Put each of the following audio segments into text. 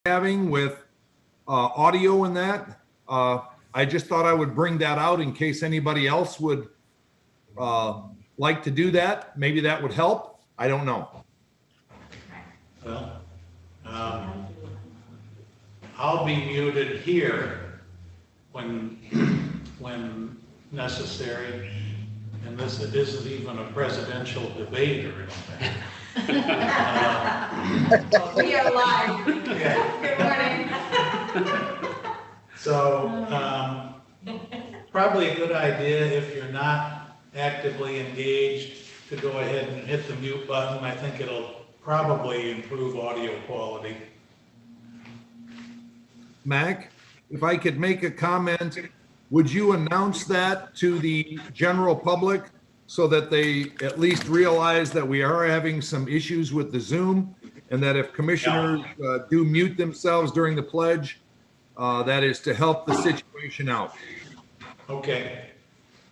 having with audio and that. I just thought I would bring that out in case anybody else would like to do that. Maybe that would help. I don't know. Well, I'll be muted here when necessary, and this isn't even a presidential debate or anything. We are live. Yeah. Good morning. So, probably a good idea if you're not actively engaged to go ahead and hit the mute button. I think it'll probably improve audio quality. Mac, if I could make a comment, would you announce that to the general public so that they at least realize that we are having some issues with the Zoom, and that if commissioners do mute themselves during the pledge, that is to help the situation out. Okay,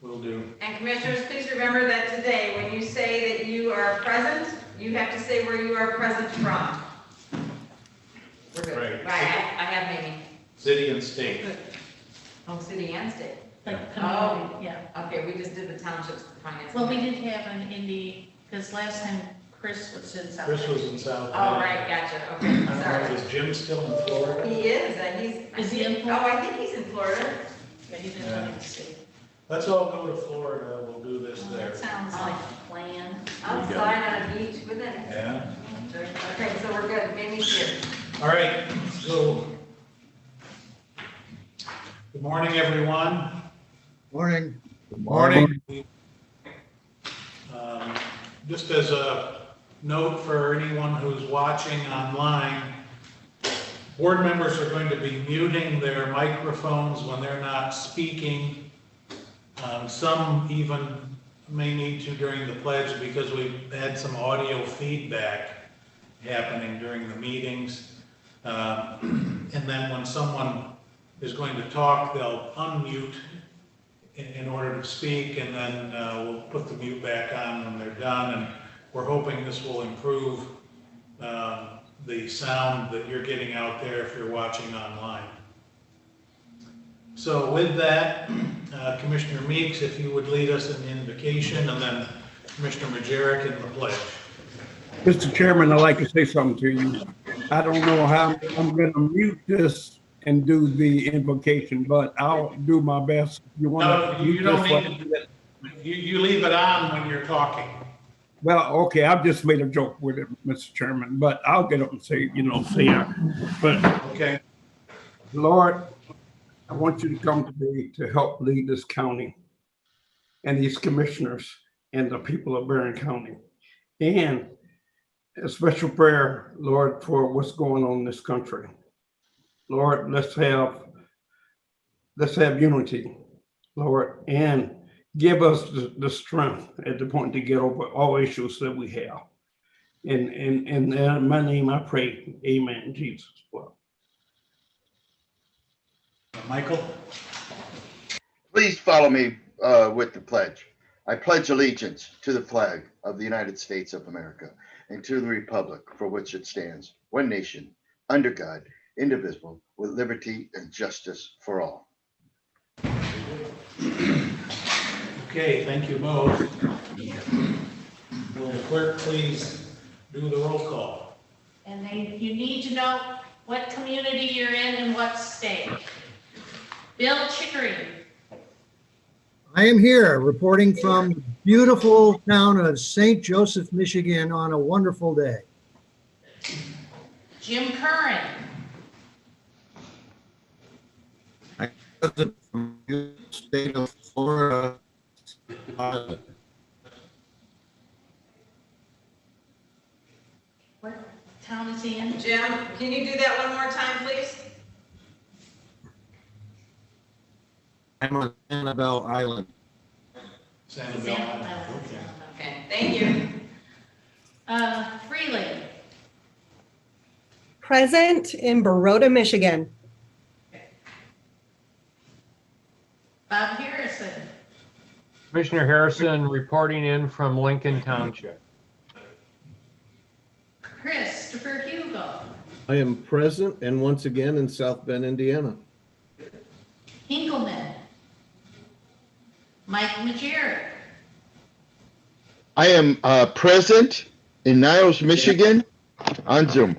will do. And commissioners, please remember that today, when you say that you are present, you have to say where you are present from. We're good. Right. Right, I have maybe. City and state. Oh, city and state. Like community, yeah. Okay, we just did the townships finance. Well, we did have an Indy, because last time Chris was in South. Chris was in South. Oh, right, gotcha, okay, I don't know, sorry. is Jim still in Florida? He is, Is he in Oh, Florida? I think he's in Florida. Yeah, he didn't let me see. Let's all go to Florida, we'll do this Well, there. that sounds like a plan. Outside on a beach with it. Yeah. Okay, so we're good, Amy's here. All right, so. Good morning, everyone. Morning. Good morning. Just as a note for anyone who's watching online, board members are going to be muting their microphones when they're not speaking. Some even may need to during the pledge because we've had some audio feedback happening during the meetings. And then when someone is going to talk, they'll unmute in order to speak, and then we'll put the mute back on when they're done. And we're hoping this will improve the sound that you're getting out there if you're watching online. So with that, Commissioner Meeks, if you would lead us in the invocation, and then Commissioner Majerick in the pledge. Mr. Chairman, I'd like to say something to you. I don't know how I'm going to mute this and do the invocation, but I'll do my best. You want No, to? you don't need to do that. You leave it on when you're talking. Well, okay, I've just made a joke with it, Mr. Chairman, but I'll get up and say, say it. But Okay. Lord, I want you to come today to help lead this county and these commissioners and the people of Barron County. And a special prayer, Lord, for what's going on in this country. Lord, let's have unity, Lord, and give us the strength at the point to get over all issues that we have. In my name I pray, amen, Jesus. Well. Michael? Please follow me with the pledge. I pledge allegiance to the flag of the United States of America and to the republic for which it stands, one nation, under God, indivisible, with liberty and justice for all. Okay, thank you both. Will the clerk please do the roll call? And you need to know what community you're in and what state. Bill Chickering. I am here reporting from the beautiful town of St. Joseph, Michigan on a wonderful day. Jim Curran. From the state of Florida. What town is he in? Jim, can you do that one more time, please? I'm on Annabelle Island. Sanibel. Okay. Okay, thank you. Freeland. Present in Baroda, Michigan. Bob Harrison. Commissioner Harrison reporting in from Lincoln Township. Christopher Hugo. I am present and once again in South Bend, Indiana. Hinkleman. Mike Majerick. I am present in Niles, Michigan on Zoom.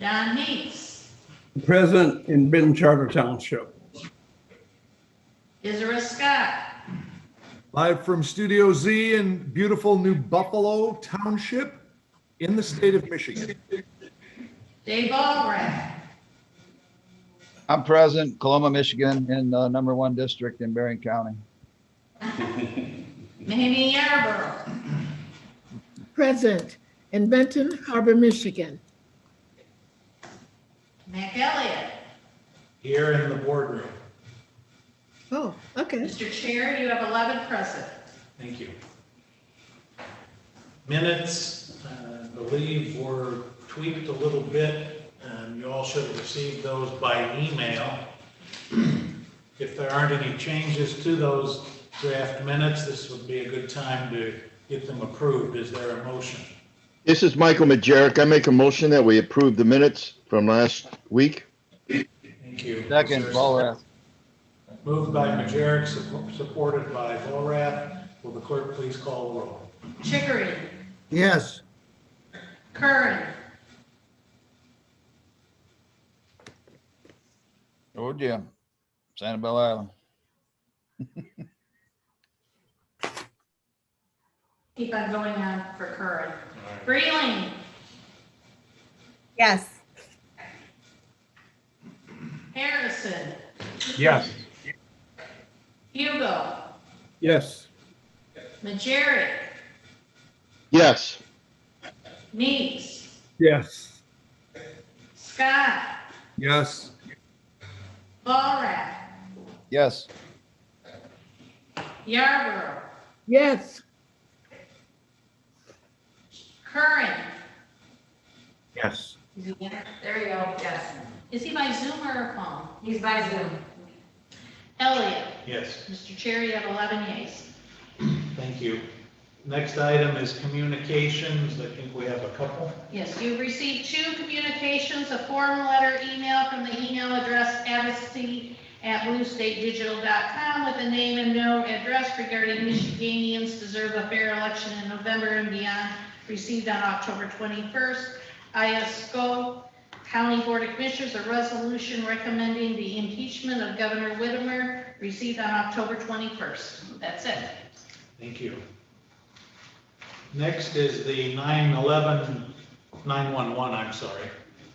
Don Heath. Present in Benton Charter Township. Ezra Scott. Live from Studio Z in beautiful New Buffalo Township in the state of Michigan. Dave Allred. I'm present, Coloma, Michigan, in the #1 district in Berrien County. Mamie Yarborough. Present in Benton Harbor, Michigan. Mac Elliott. Here in the boardroom. Oh, okay. Mr. Chair, you have 11 present. Thank you. Minutes, I believe, were tweaked a little bit, and you all should have received those by email. If there aren't any changes to those draft minutes, this would be a good time to get them approved. Is there a motion? This is Michael Majerick. I make a motion that we approve the minutes from last week. Thank you. Second, Borath. Moved by Majerick, supported by Borath. Will the clerk please call the roll? Chickering. Yes. Curran. Oh, Jim, Sanibel Island. Keep on going on for Curran. Freeling. Yes. Harrison. Yes. Hugo. Yes. Majerick. Yes. Neese. Yes. Scott. Yes. Borath. Yes. Yarborough. Yes. Curran. Yes. There you go, yes. Is he by Zoom or phone? He's by Zoom. Elliott. Yes. Mr. Chair, you have 11 yeas. Thank you. Next item is communications. I think we have a couple. Yes, you've received 2 communications, a form letter email from the email address advocacy@bluestatedigital.com with a name and no address regarding Michiganians deserve a fair election in November and beyond, received on October 21st. ISCO County Board of Commissioners, a resolution recommending the impeachment of Governor Whitmer, received on October 21st. That's it. Thank you. Next is the 911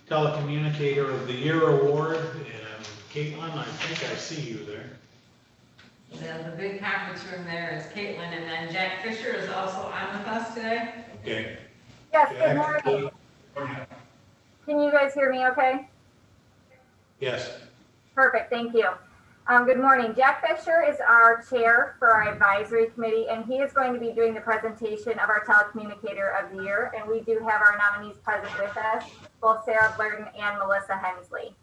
Telecommunicator of the Year Award. And Caitlin, I think I see you there. The big conference room there is Caitlin, and then Jack Fisher is also on with us today. Okay. Yes, Jack, good morning. Can you guys hear me okay? Yes. Perfect, thank you. Good morning. Jack Fisher is our chair for our advisory committee, and he is going to be doing the presentation of our telecommunicator of the year. And we do have our nominees present with us, both Sarah Blurden and Melissa Hensley.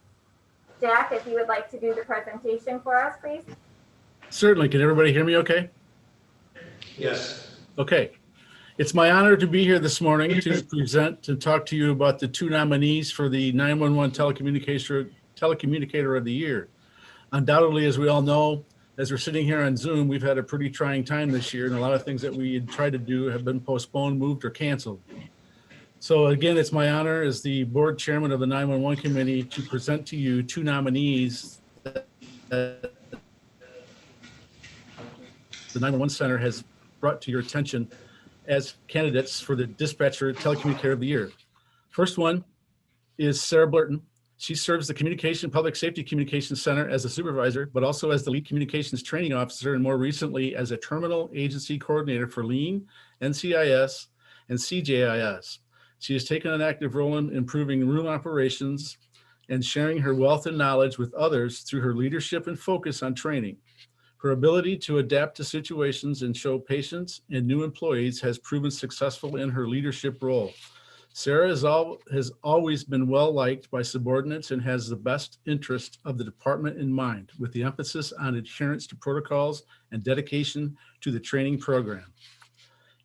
Jack, if you would like to do the presentation for us, please. Certainly. Can everybody hear me okay? Yes. Okay. It's my honor to be here this morning to present and talk to you about the 2 nominees for the 911 Telecommunicator of the Year. Undoubtedly, as we all know, as we're sitting here on Zoom, we've had a pretty trying time this year, and a lot of things that we had tried to do have been postponed, moved, or canceled. So again, it's my honor as the board chairman of the 911 committee to present to you 2 nominees that the 911 Center has brought to your attention as candidates for the Dispatcher Telecommunicator of the Year. First one is Sarah Blurton. She serves the Public Safety Communications Center as a supervisor, but also as the lead communications training officer, and more recently as a terminal agency coordinator for LEAN, NCIS, and CJIS. She has taken an active role in improving room operations and sharing her wealth and knowledge with others through her leadership and focus on training. Her ability to adapt to situations and show patience and new employees has proven successful in her leadership role. Sarah has always been well-liked by subordinates and has the best interest of the department in mind, with the emphasis on adherence to protocols and dedication to the training program.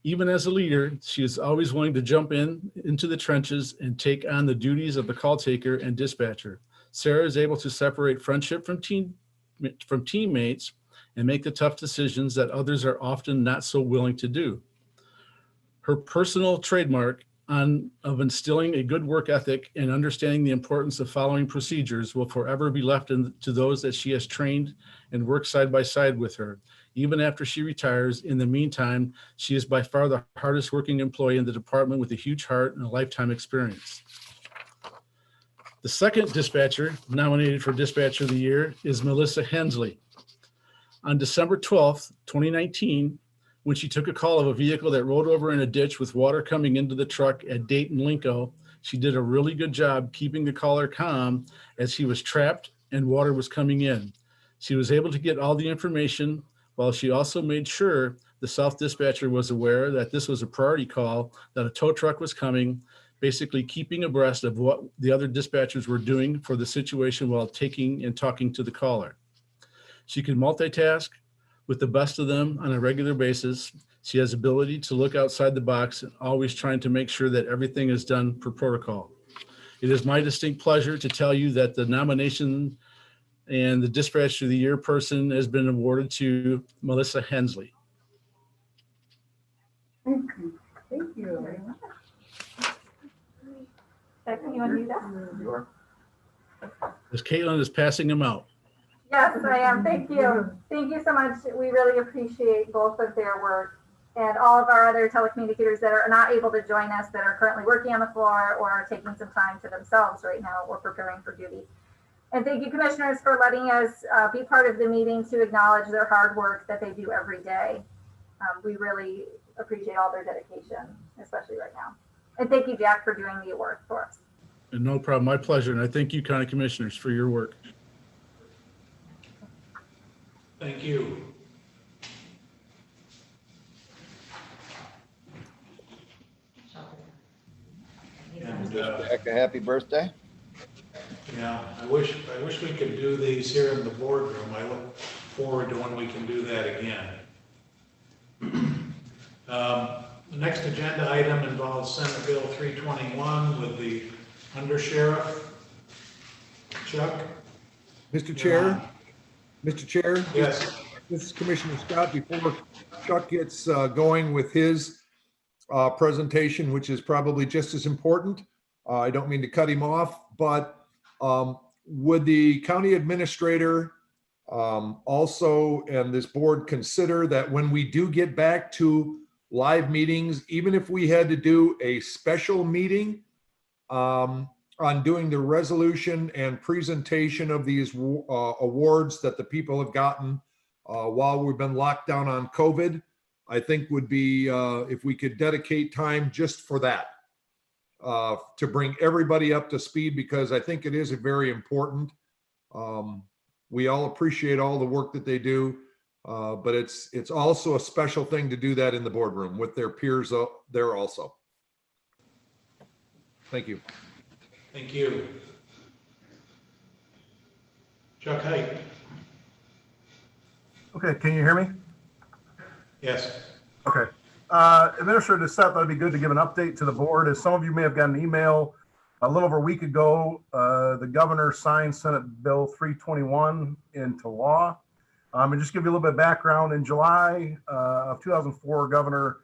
Even as a leader, she is always willing to jump into the trenches and take on the duties of the call taker and dispatcher. Sarah is able to separate friendship from teammates and make the tough decisions that others are often not so willing to do. Her personal trademark of instilling a good work ethic and understanding the importance of following procedures will forever be left to those that she has trained and worked side by side with her. Even after she retires, in the meantime, she is by far the hardest working employee in the department with a huge heart and a lifetime experience. The second dispatcher nominated for Dispatcher of the Year is Melissa Hensley. On December 12th, 2019, when she took a call of a vehicle that rolled over in a ditch with water coming into the truck at Dayton Linco, she did a really good job keeping the caller calm as he was trapped and water was coming in. She was able to get all the information while she also made sure the South dispatcher was aware that this was a priority call, that a tow truck was coming, basically keeping abreast of what the other dispatchers were doing for the situation while taking and talking to the caller. She can multitask with the best of them on a regular basis. She has ability to look outside the box and always trying to make sure that everything is done per protocol. It is my distinct pleasure to tell you that the nomination and the Dispatcher of the Year person has been awarded to Melissa Hensley. Thank you very much. Can you undo that? As Caitlin is passing them out. Yes, I am. Thank you. Thank you so much. We really appreciate both of their work and all of our other telecommunicators that are not able to join us, that are currently working on the floor or are taking some time to themselves right now or preparing for duty. And thank you, commissioners, for letting us be part of the meeting to acknowledge their hard work that they do every day. We really appreciate all their dedication, especially right now. And thank you, Jack, for doing the work for us. And no problem, my pleasure. And I thank you, County Commissioners, for your work. Thank you. And, Jack, a happy birthday. yeah, I wish we could do these here in the boardroom. I look forward to when we can do that again. The next agenda item involves Senate Bill 321 with the undersheriff. Chuck? Mr. Chair? Mr. Chair? Yes. This is Commissioner Scott. Before Chuck gets going with his presentation, which is probably just as important, I don't mean to cut him off, but would the county administrator also and this board consider that when we do get back to live meetings, even if we had to do a special meeting on doing the resolution and presentation of these awards that the people have gotten while we've been locked down on COVID, I think would be if we could dedicate time just for that, to bring everybody up to speed, because I think it is very important. We all appreciate all the work that they do, but it's also a special thing to do that in the boardroom with their peers there also. Thank you. Thank you. Chuck Height. Okay, can you hear me? Yes. Okay. Administrator Seth, thought it'd be good to give an update to the board. As some of you may have gotten an email a little over a week ago, the governor signed Senate Bill 321 into law. And just give you a little bit of background, in July of 2004, Governor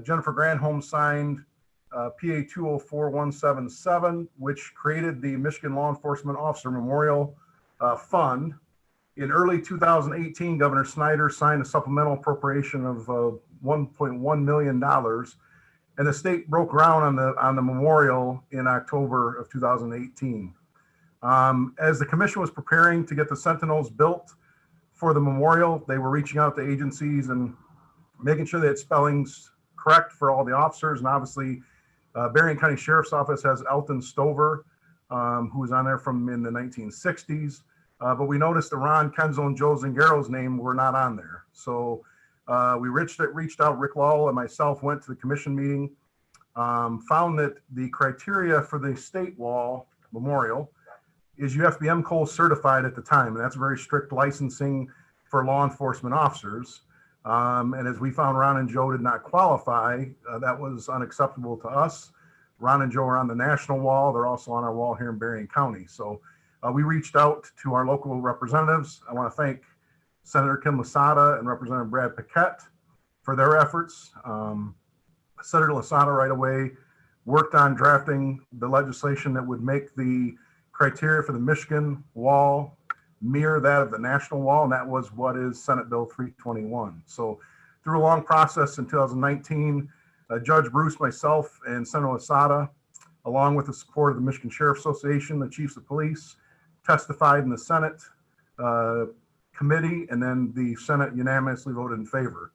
Jennifer Granholm signed PA 204177, which created the Michigan Law Enforcement Officer Memorial Fund. In early 2018, Governor Snyder signed a supplemental appropriation of $1.1 million, and the state broke ground on the memorial in October of 2018. As the commission was preparing to get the Sentinels built for the memorial, they were reaching out to agencies and making sure they had spellings correct for all the officers. And obviously, Berrien County Sheriff's Office has Elton Stover, who was on there from in the 1960s. But we noticed that Ron Kenzel and Joe Zingaro's name were not on there. So we reached out, Rick Lowell and myself went to the commission meeting, found that the criteria for the state wall memorial is you have to be MCOL certified at the time. And that's very strict licensing for law enforcement officers. And as we found, Ron and Joe did not qualify. That was unacceptable to us. Ron and Joe are on the national wall. They're also on our wall here in Berrien County. So we reached out to our local representatives. I want to thank Senator Kim Lasada and Representative Brad Paquette for their efforts. Senator Lasada right away worked on drafting the legislation that would make the criteria for the Michigan wall mirror that of the national wall, and that was what is Senate Bill 321. So through a long process in 2019, Judge Bruce, myself, and Senator Lasada, along with the support of the Michigan Sheriff's Association, the chiefs of police, testified in the Senate committee, and then the Senate unanimously voted in favor.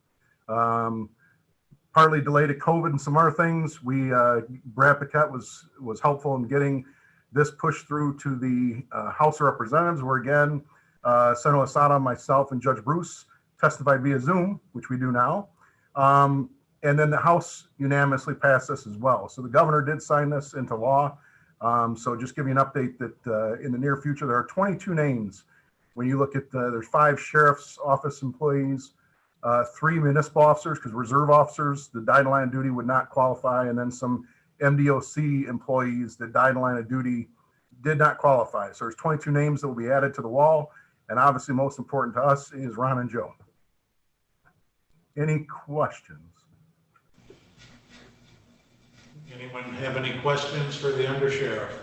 Partly delayed to COVID and some other things. Brad Paquette was helpful in getting this pushed through to the House of Representatives, where again, Senator Lasada, myself, and Judge Bruce testified via Zoom, which we do now. And then the House unanimously passed this as well. So the governor did sign this into law. So just give you an update that in the near future, there are 22 names. When you look at, there's 5 sheriff's office employees, 3 municipal officers, because reserve officers that died in line of duty would not qualify, and then some MDOC employees that died in line of duty did not qualify. So there's 22 names that will be added to the wall. And obviously most important to us is Ron and Joe. Any questions? Anyone have any questions for the undersheriff?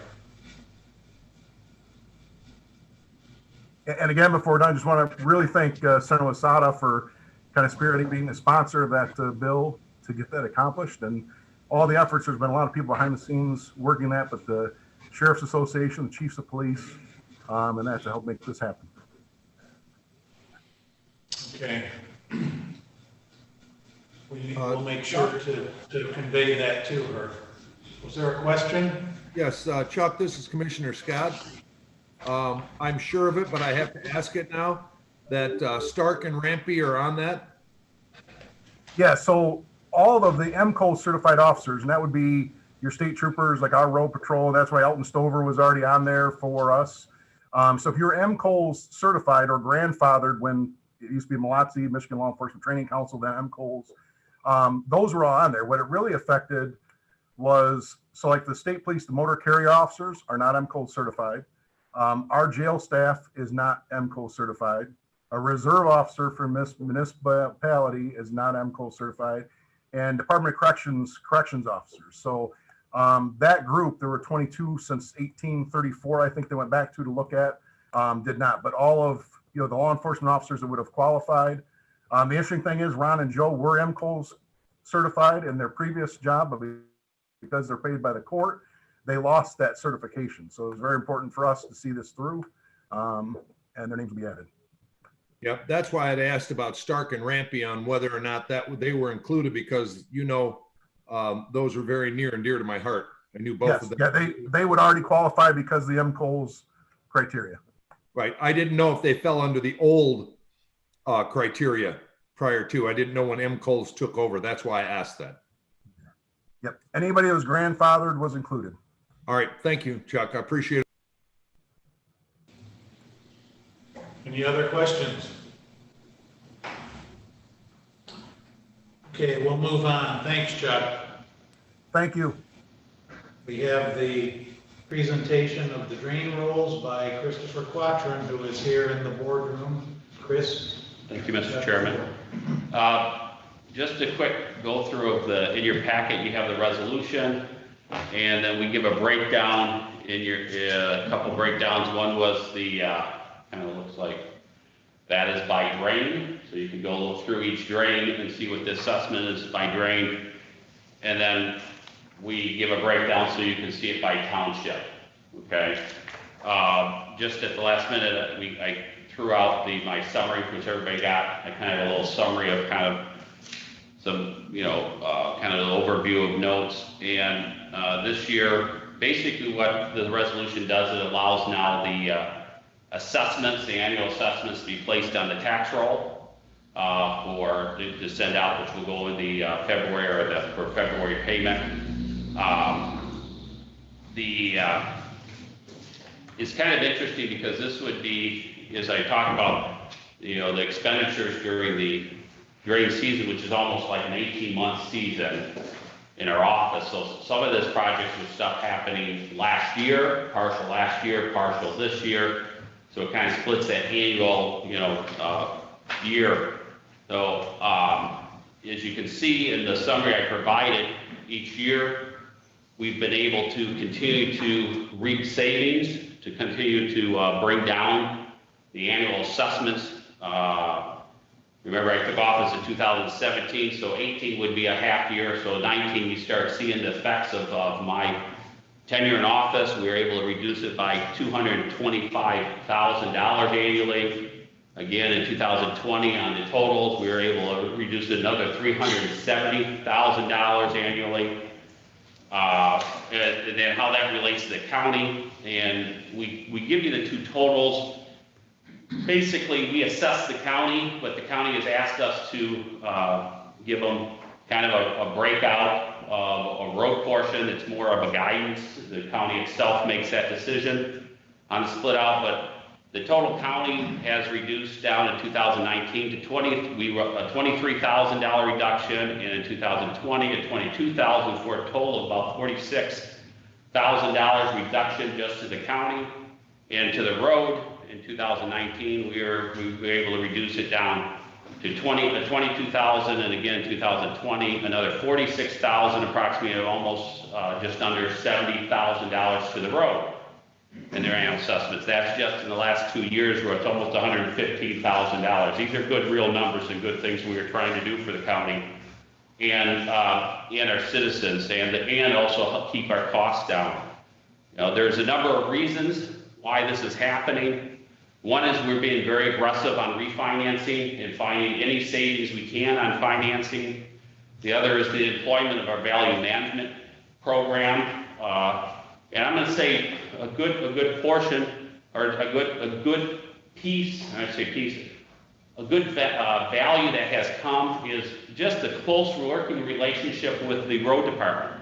And again, before we're done, I just want to really thank Senator Lasada for kind of spearheading being the sponsor of that bill to get that accomplished. And all the efforts, there's been a lot of people behind the scenes working that, but the Sheriff's Association, the chiefs of police, and that to help make this happen. Okay. We'll make sure to convey that to her. Was there a question? Yes, Chuck, this is Commissioner Scott. I'm sure of it, but I have to ask it now, that Stark and Rampy are on that? Yeah, so all of the MCO certified officers, and that would be your state troopers, like our road patrol. That's why Elton Stover was already on there for us. So if you're MCOs certified or grandfathered, when it used to be MLOTC, Michigan Law Enforcement Training Council, then MCOs, those were all on there. What it really affected was, so like the state police, the motor carrier officers are not MCO certified. Our jail staff is not MCO certified. A reserve officer for municipality is not MCO certified, and Department of corrections officers. So that group, there were 22 since 1834, I think they went back to look at, did not. But all of the law enforcement officers that would have qualified. The interesting thing is Ron and Joe were MCOs certified in their previous job, but because they're paid by the court, they lost that certification. So it was very important for us to see this through, and their names will be added. Yep, that's why I'd asked about Stark and Rampy on whether or not that they were included, because those are very near and dear to my heart. I knew both of them. Yeah, they would already qualify because of the MCO's criteria. Right. I didn't know if they fell under the old criteria prior to. I didn't know when MCOs took over. That's why I asked that. Yep. Anybody that was grandfathered was included. All right. Thank you, Chuck. I appreciate it. Any other questions? Okay, we'll move on. Thanks, Chuck. Thank you. We have the presentation of the drain rules by Christopher Quatron, who is here in the boardroom. Chris? Thank you, Mr. Chairman. Just a quick go through of in your packet, you have the resolution, and then we give a breakdown in a couple breakdowns. One was the, kind of looks like that is by drain. So you can go look through each drain and see what the assessment is by drain. And then we give a breakdown so you can see it by township, okay? Just at the last minute, I threw out my summary, which everybody got. I kind of had a little summary of kind of some, kind of an overview of notes. And this year, basically what the resolution does, it allows now the assessments, the annual assessments to be placed on the tax roll to send out, which will go in the February for February payment. It's kind of interesting because this would be, as I talk about, the expenditures during the drain season, which is almost like an 18-month season in our office. So some of this project was stuff happening last year, partial this year. So it kind of splits that annual, year. So as you can see in the summary I provided, each year we've been able to continue to reap savings, to continue to bring down the annual assessments. Remember, I took office in 2017, so 18 would be a half year. So 19, you start seeing the effects of my tenure in office. We were able to reduce it by $225,000 annually. Again, in 2020, on the totals, we were able to reduce another $370,000 annually. And then how that relates to the county, and we give you the two totals. Basically, we assess the county, but the county has asked us to give them kind of a breakout of a road portion. It's more of a guidance. The county itself makes that decision on the split out, but the total county has reduced down in 2019 to a $23,000 reduction, and in 2020 to $22,000, for a total of about $46,000 reduction just to the county. And to the road, in 2019, we were able to reduce it down to $22,000, and again in 2020, another $46,000, approximately almost just under $70,000 to the road in their annual assessments. That's just in the last 2 years, where it's almost $115,000. These are good real numbers and good things we are trying to do for the county and our citizens, and also keep our costs down. There's a number of reasons why this is happening. One is we're being very aggressive on refinancing and finding any savings we can on financing. The other is the employment of our value management program. And I'm going to say a good portion, or a good piece, a good value that has come is just a close working relationship with the road department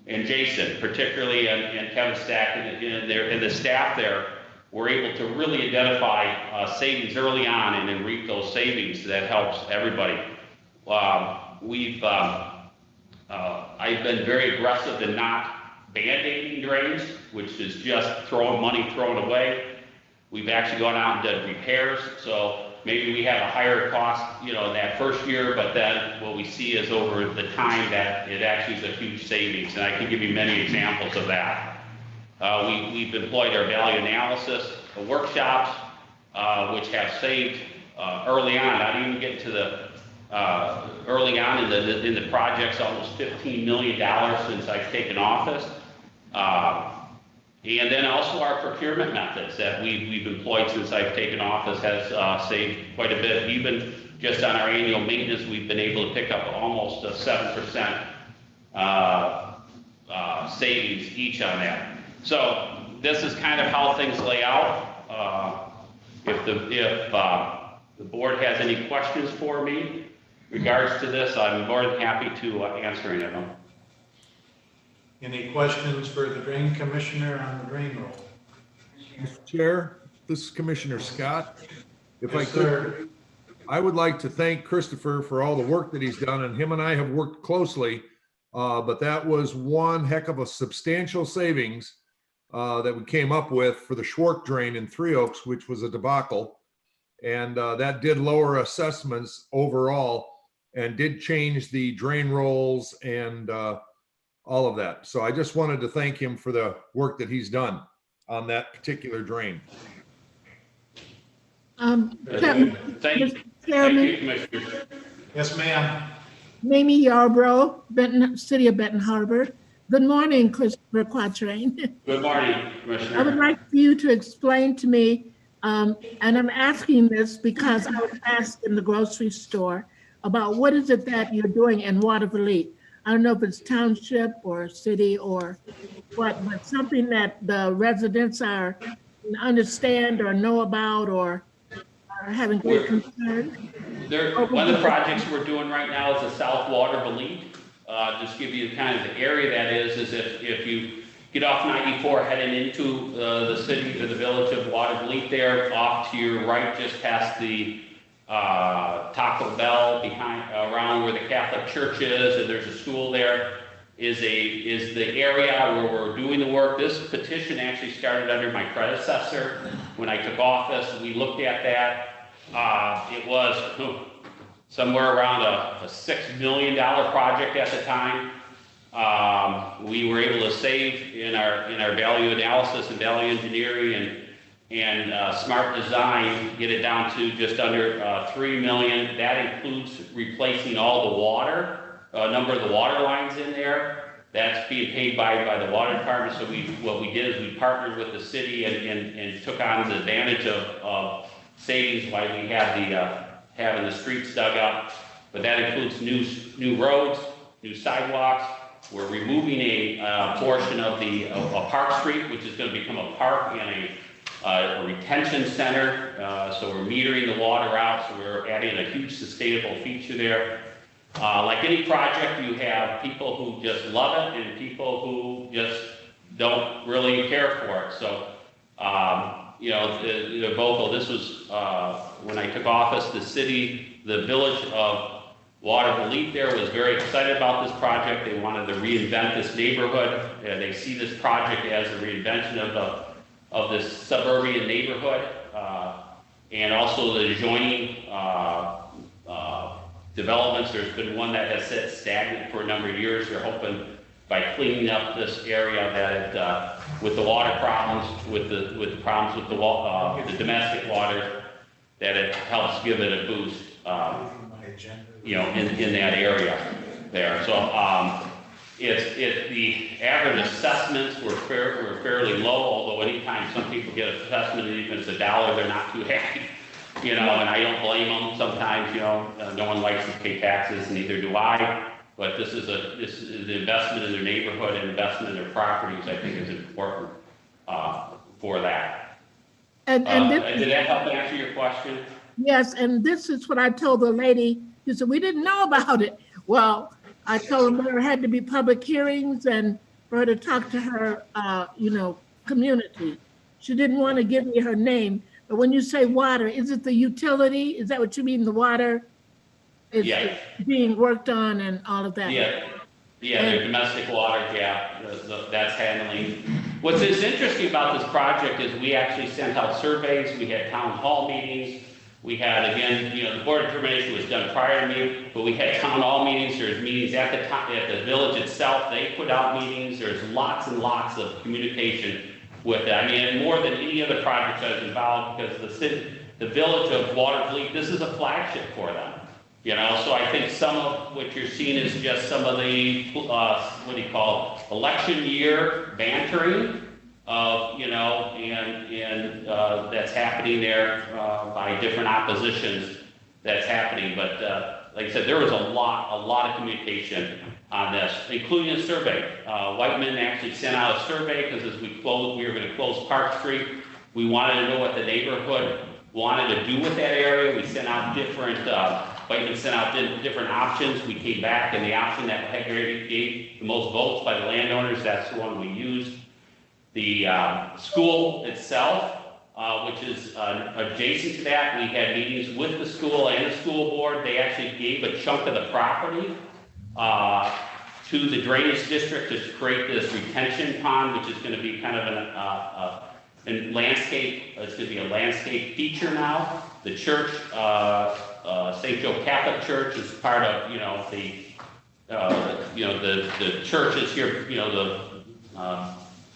and Jason, particularly, and Kevin Stack and the staff there. We're able to really identify savings early on and then reap those savings. That helps everybody. I've been very aggressive in not band-aiding drains, which is just money thrown away. We've actually gone out and done repairs, so maybe we have a higher cost, in that first year, but then what we see is over the time that it actually is a huge savings, and I can give you many examples of that. We've employed our value analysis workshops, which have saved early on, not even getting to the early on in the projects, almost $15 million since I've taken office. And then also our procurement methods that we've employed since I've taken office has saved quite a bit. Even just on our annual maintenance, we've been able to pick up almost a 7% savings each on that. So this is kind of how things lay out. If the board has any questions for me in regards to this, I'm more than happy to answer any of them. Any questions for the drain commissioner on the drain roll? Mr. Chair, this is Commissioner Scott. If I Yes, could, sir. I would like to thank Christopher for all the work that he's done, and him and I have worked closely. But that was one heck of a substantial savings that we came up with for the Schwartz drain in Three Oaks, which was a debacle. And that did lower assessments overall and did change the drain rolls and all of that. So I just wanted to thank him for the work that he's done on that particular drain. Chairman, Commissioner. Yes, ma'am. Mamie Yarbrough, City of Benton Harbor. Good morning, Christopher Quatrain. Good morning, Commissioner. I would like for you to explain to me, and I'm asking this because I was asked in the grocery store about what is it that you're doing in Waterville. I don't know if it's township or city or what, but something that the residents understand or know about or are having great concern. One of the projects we're doing right now is the South Waterville. Just give you kind of the area that is if you get off 94 heading into the city or the village of Waterville there, off to your right, just past the Taco Bell behind, around where the Catholic church is, and there's a school there, is the area where we're doing the work. This petition actually started under my predecessor. When I took office, we looked at that. It was somewhere around a $6 million project at the time. We were able to save in our value analysis and value engineering and smart design, get it down to just under $3 million. That includes replacing all the water, a number of the water lines in there. That's being paid by the water department. So what we did is we partnered with the city and took on the advantage of savings while we had having the streets dug up. But that includes new roads, new sidewalks. We're removing a portion of a Park Street, which is going to become a park and a retention center. So we're metering the water out. So we're adding a huge sustainable feature there. Like any project, you have people who just love it and people who just don't really care for it. So, you know, they're vocal. This was, when I took office, the village of Waterville there was very excited about this project. They wanted to reinvent this neighborhood. They see this project as a reinvention of this suburban neighborhood, and also the adjoining developments. There's been one that has sat stagnant for a number of years. They're hoping by cleaning up this area that with the water problems, with the problems with the domestic water, that it helps give it a boost. You know, in that area there. So the average assessments were fairly low, although anytime some people get an assessment, even if it's $1, they're not too happy. You know, and I don't blame them sometimes. You know, no one likes to pay taxes, neither do I. But this is the investment in their neighborhood and investment in their properties. I think is important for that. And did that help answer your question? Yes, and this is what I told the lady. She said, we didn't know about it. Well, I told her there had to be public hearings and for her to talk to her, you know, community. She didn't want to give me her name. But when you say water, is it the utility? Is that what you mean, the water is being worked on and all of that? Yeah, the domestic water, that's handling. What's interesting about this project is we actually sent out surveys. We had town hall meetings. We had, again, you know, the board determination was done prior to me, but we had town hall meetings. There's meetings at the village itself. They put out meetings. There's lots and lots of communication with it. I mean, more than any other project I was involved, because the village of Waterville, this is a flagship for them. You know, so I think some of what you're seeing is just some of the, what do you call, election year bantering of, you know, and that's happening there by different oppositions that's happening. But like I said, there was a lot of communication on this, including a survey. Whiteman actually sent out a survey because as we were going to close Park Street. We wanted to know what the neighborhood wanted to do with that area. We sent out Whiteman sent out different options. We came back and the option that gave the most votes by the landowners, that's the one we used. The school itself, which is adjacent to that, we had meetings with the school and the school board. They actually gave a chunk of the property to the drainage district to create this retention pond, which is going to be kind of a landscape. It's going to be a landscape feature now. The church, St. Joe Catholic Church, is part of the churches here. You know, the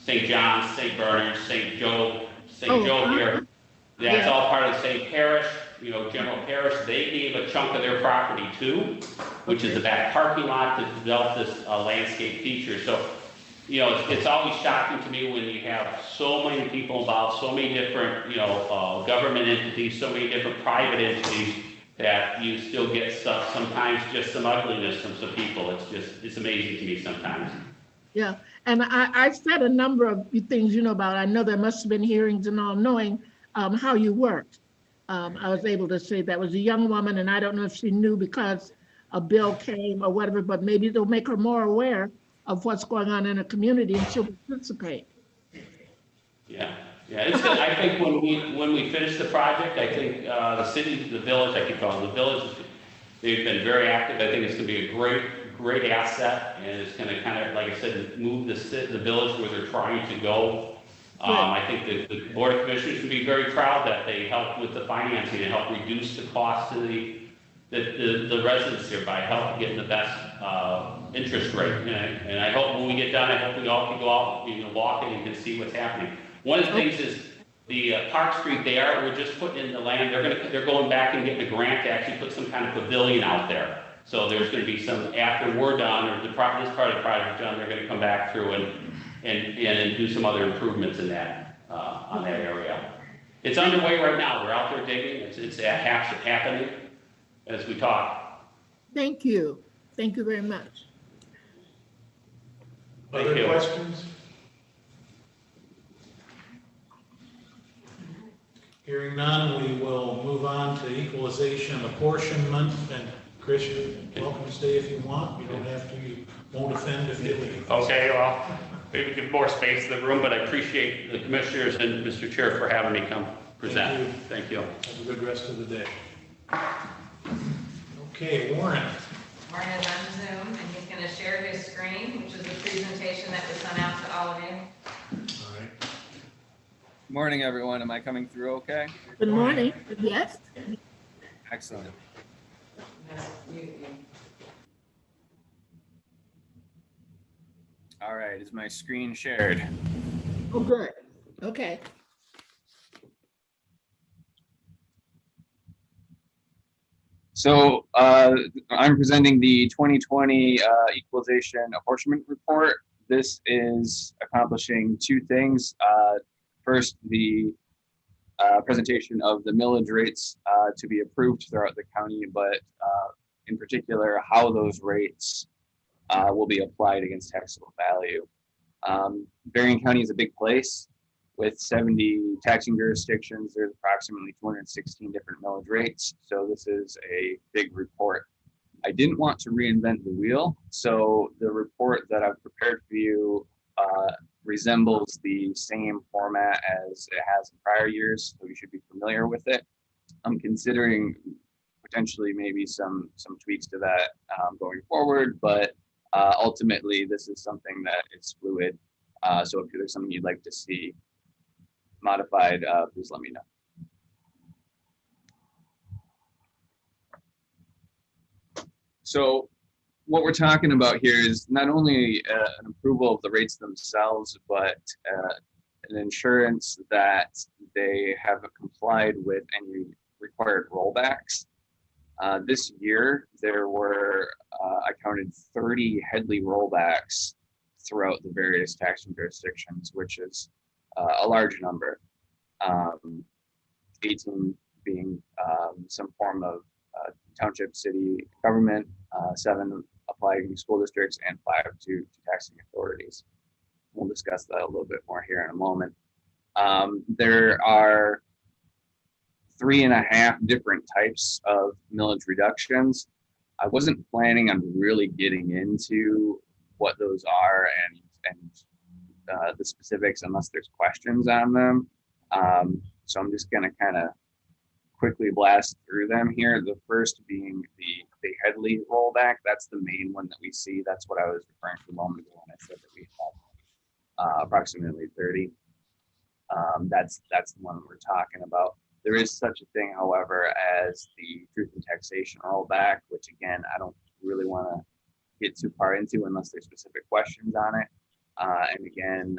St. John's, St. Bernard's, St. Joe here. That's all part of the same parish, you know, general parish. They gave a chunk of their property too, which is the back parking lot, to develop this landscape feature. So, you know, it's always shocking to me when you have so many people involved, so many different, you know, government entities, so many different private entities, that you still get stuff, sometimes just some ugliness from some people. It's amazing to me sometimes. Yeah, and I said a number of things, you know, about, I know there must have been hearings and all, knowing how you worked. I was able to say that was a young woman, and I don't know if she knew because a bill came or whatever, but maybe it'll make her more aware of what's going on in a community and she'll participate. Yeah, Yeah, it's good. I think when we finish the project, I think the city, the village, I keep calling it the village, they've been very active. I think it's gonna be a great asset, and it's gonna kind of, like I said, move the village where they're trying to go. I think the Board of Commissioners should be very proud that they helped with the financing and help reduce the cost to the residents here by helping getting the best interest rate. And I hope when we get done, I hope we all can go out, walk in and can see what's happening. One of the things is the Park Street there, we're just putting in the land. They're going back and getting a grant to actually put some kind of pavilion out there. So there's going to be some, after we're done, or this part of the project done, they're going to come back through and do some other improvements in that, on that area. It's underway right now. We're out there digging. It's happening as we talk. Thank you. Thank you very much. Other questions? Hearing none, we will move on to equalization apportionment. And Chris, you're welcome to stay if you want. You don't have to. You won't offend if you leave. Okay, well, maybe give more space to the room, but I appreciate the commissioners and Mr. Chair for having me come present. Thank you. Have a good rest of the day. Okay, Warren. Warren is on Zoom, and he's going to share his screen, which is the presentation that was sent out to all of you. All right. Good morning, everyone. Am I coming through okay? Good morning. Yes. Excellent. All right, is my screen shared? Oh, good. Okay. So I'm presenting the 2020 Equalization Apportionment Report. This is accomplishing two things. First, the presentation of the millage rates to be approved throughout the county, but in particular, how those rates will be applied against taxable value. Berrien County is a big place with 70 taxing jurisdictions. There's approximately 216 different millage rates. So this is a big report. I didn't want to reinvent the wheel. So the report that I've prepared for you resembles the same format as it has in prior years. So you should be familiar with it. I'm considering potentially maybe some tweaks to that going forward, but ultimately this is something that is fluid. So if there's something you'd like to see modified, please let me know. So what we're talking about here is not only an approval of the rates themselves, but an assurance that they have complied with any required rollbacks. This year, there were, I counted 30 Headley rollbacks throughout the various taxing jurisdictions, which is a large number. 18 being some form of township, city government, 7 applying school districts, and 5 to taxing authorities. We'll discuss that a little bit more here in a moment. There are 3.5 different types of millage reductions. I wasn't planning on really getting into what those are and the specifics unless there's questions on them. So I'm just gonna kind of quickly blast through them here. The first being the Headley rollback. That's the main one that we see. That's what I was referring to a moment ago when I said that we have approximately 30. That's the one we're talking about. There is such a thing, however, as the truth in taxation rollback, which again, I don't really want to get too far into unless there's specific questions on it. And again,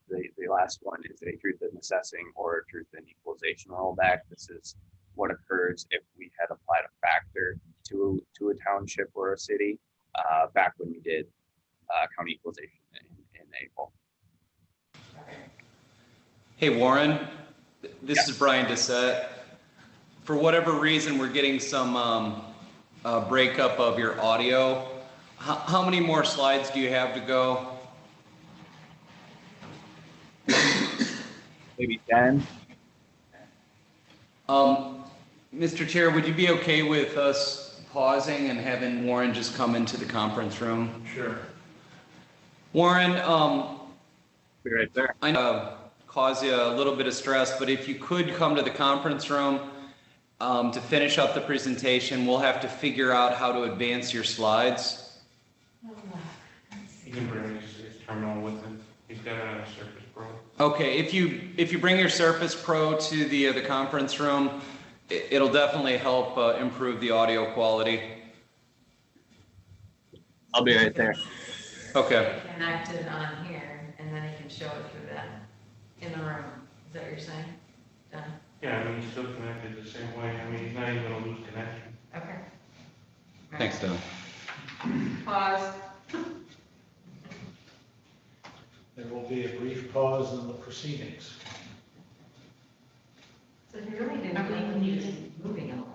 the last one is a truth in assessing or truth in equalization rollback. This is what occurs if we had applied a factor to a township or a city back when we did county equalization in April. Hey, Warren, this is Brian Dissett. For whatever reason, we're getting some breakup of your audio. How many more slides do you have to go? Maybe 10. Mr. Chair, would you be okay with us pausing and having Warren just come into the conference room? Sure. Warren, be right there. I know cause you a little bit of stress, but if you could come to the conference room to finish up the presentation, we'll have to figure out how to advance your slides. He can bring his terminal with him. He's got it on a Surface Pro. Okay, if you bring your Surface Pro to the conference room, it'll definitely help improve the audio quality. I'll be right there. Okay. Connect it on here, and then he can show it through that in the room. Is that what you're saying? Done? Yeah, I mean, he's still connected the same way. I mean, he's not even gonna lose connection. Okay. Thanks, Don. Pause. There will be a brief pause in the proceedings. So he really didn't think he was moving a lot.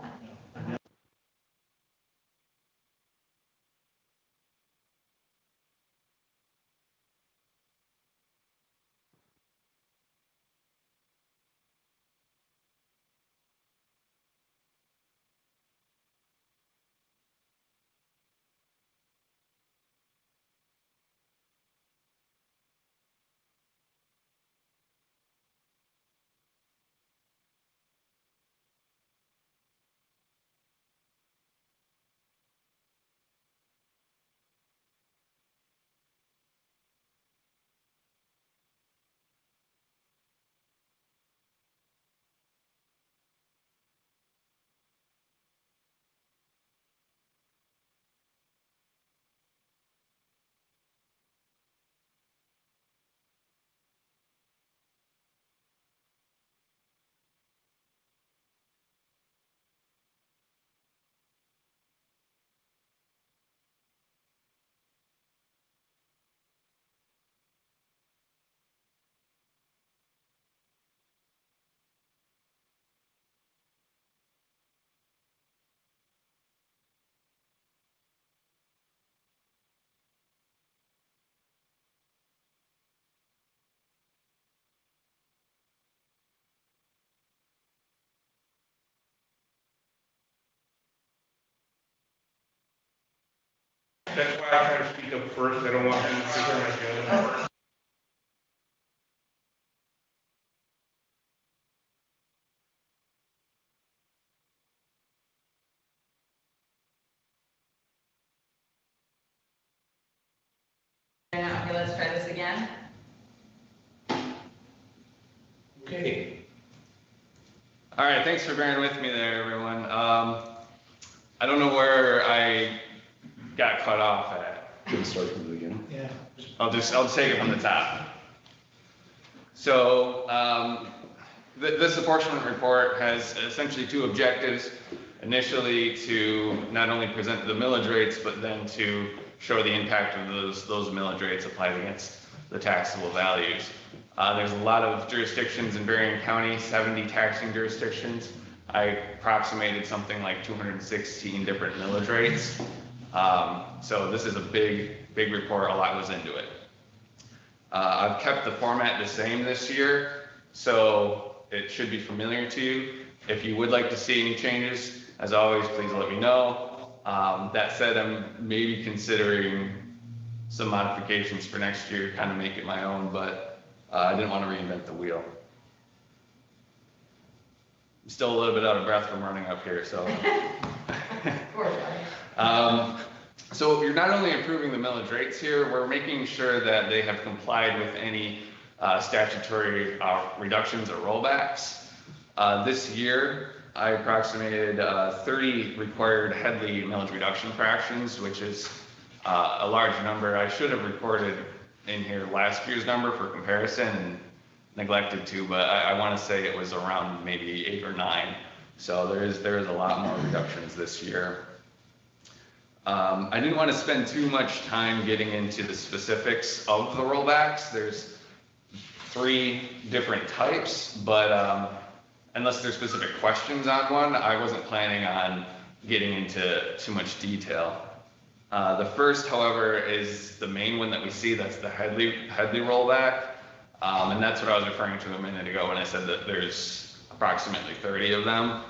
That's why I try to speak up first. I don't want him to figure my judgment. Okay, let's try this again. Okay. All right, thanks for bearing with me there, everyone. I don't know where I got cut off at. Can we start from the beginning? Yeah. I'll just take it from the top. So this apportionment report has essentially two objectives. Initially, to not only present the millage rates, but then to show the impact of those millage rates applied against the taxable values. There's a lot of jurisdictions in Berrien County, 70 taxing jurisdictions. I approximated something like 216 different millage rates. So this is a big report, a lot goes into it. I've kept the format the same this year, so it should be familiar to you. If you would like to see any changes, as always, please let me know. That said, I'm maybe considering some modifications for next year, kind of make it my own, but I didn't want to reinvent the wheel. I'm still a little bit out of breath from running up here, so. So you're not only improving the millage rates here, we're making sure that they have complied with any statutory reductions or rollbacks. This year, I approximated 30 required Headley millage reduction fractions, which is a large number. I should have recorded in here last year's number for comparison and neglected to, but I want to say it was around maybe 8 or 9. So there is a lot more reductions this year. I didn't want to spend too much time getting into the specifics of the rollbacks. There's 3 different types, but unless there's specific questions on one, I wasn't planning on getting into too much detail. The first, however, is the main one that we see, that's the Headley rollback. And that's what I was referring to a minute ago when I said that there's approximately 30 of them.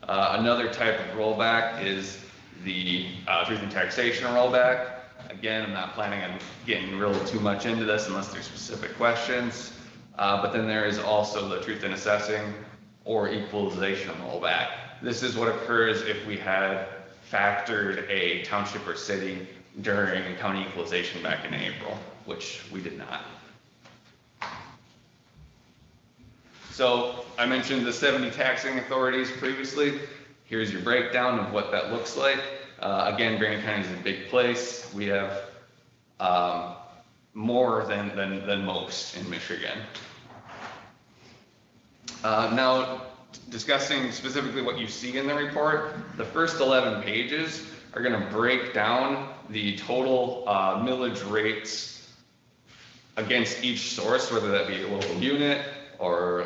Another type of rollback is the truth in taxation rollback. Again, I'm not planning on getting really too much into this unless there's specific questions. But then there is also the truth in assessing or equalization rollback. This is what occurs if we had factored a township or city during county equalization back in April, which we did not. So I mentioned the 70 taxing authorities previously. Here's your breakdown of what that looks like. Again, Berrien County is a big place. We have more than most in Michigan. Now, discussing specifically what you see in the report, the first 11 pages are going to break down the total millage rates against each source, whether that be a local unit or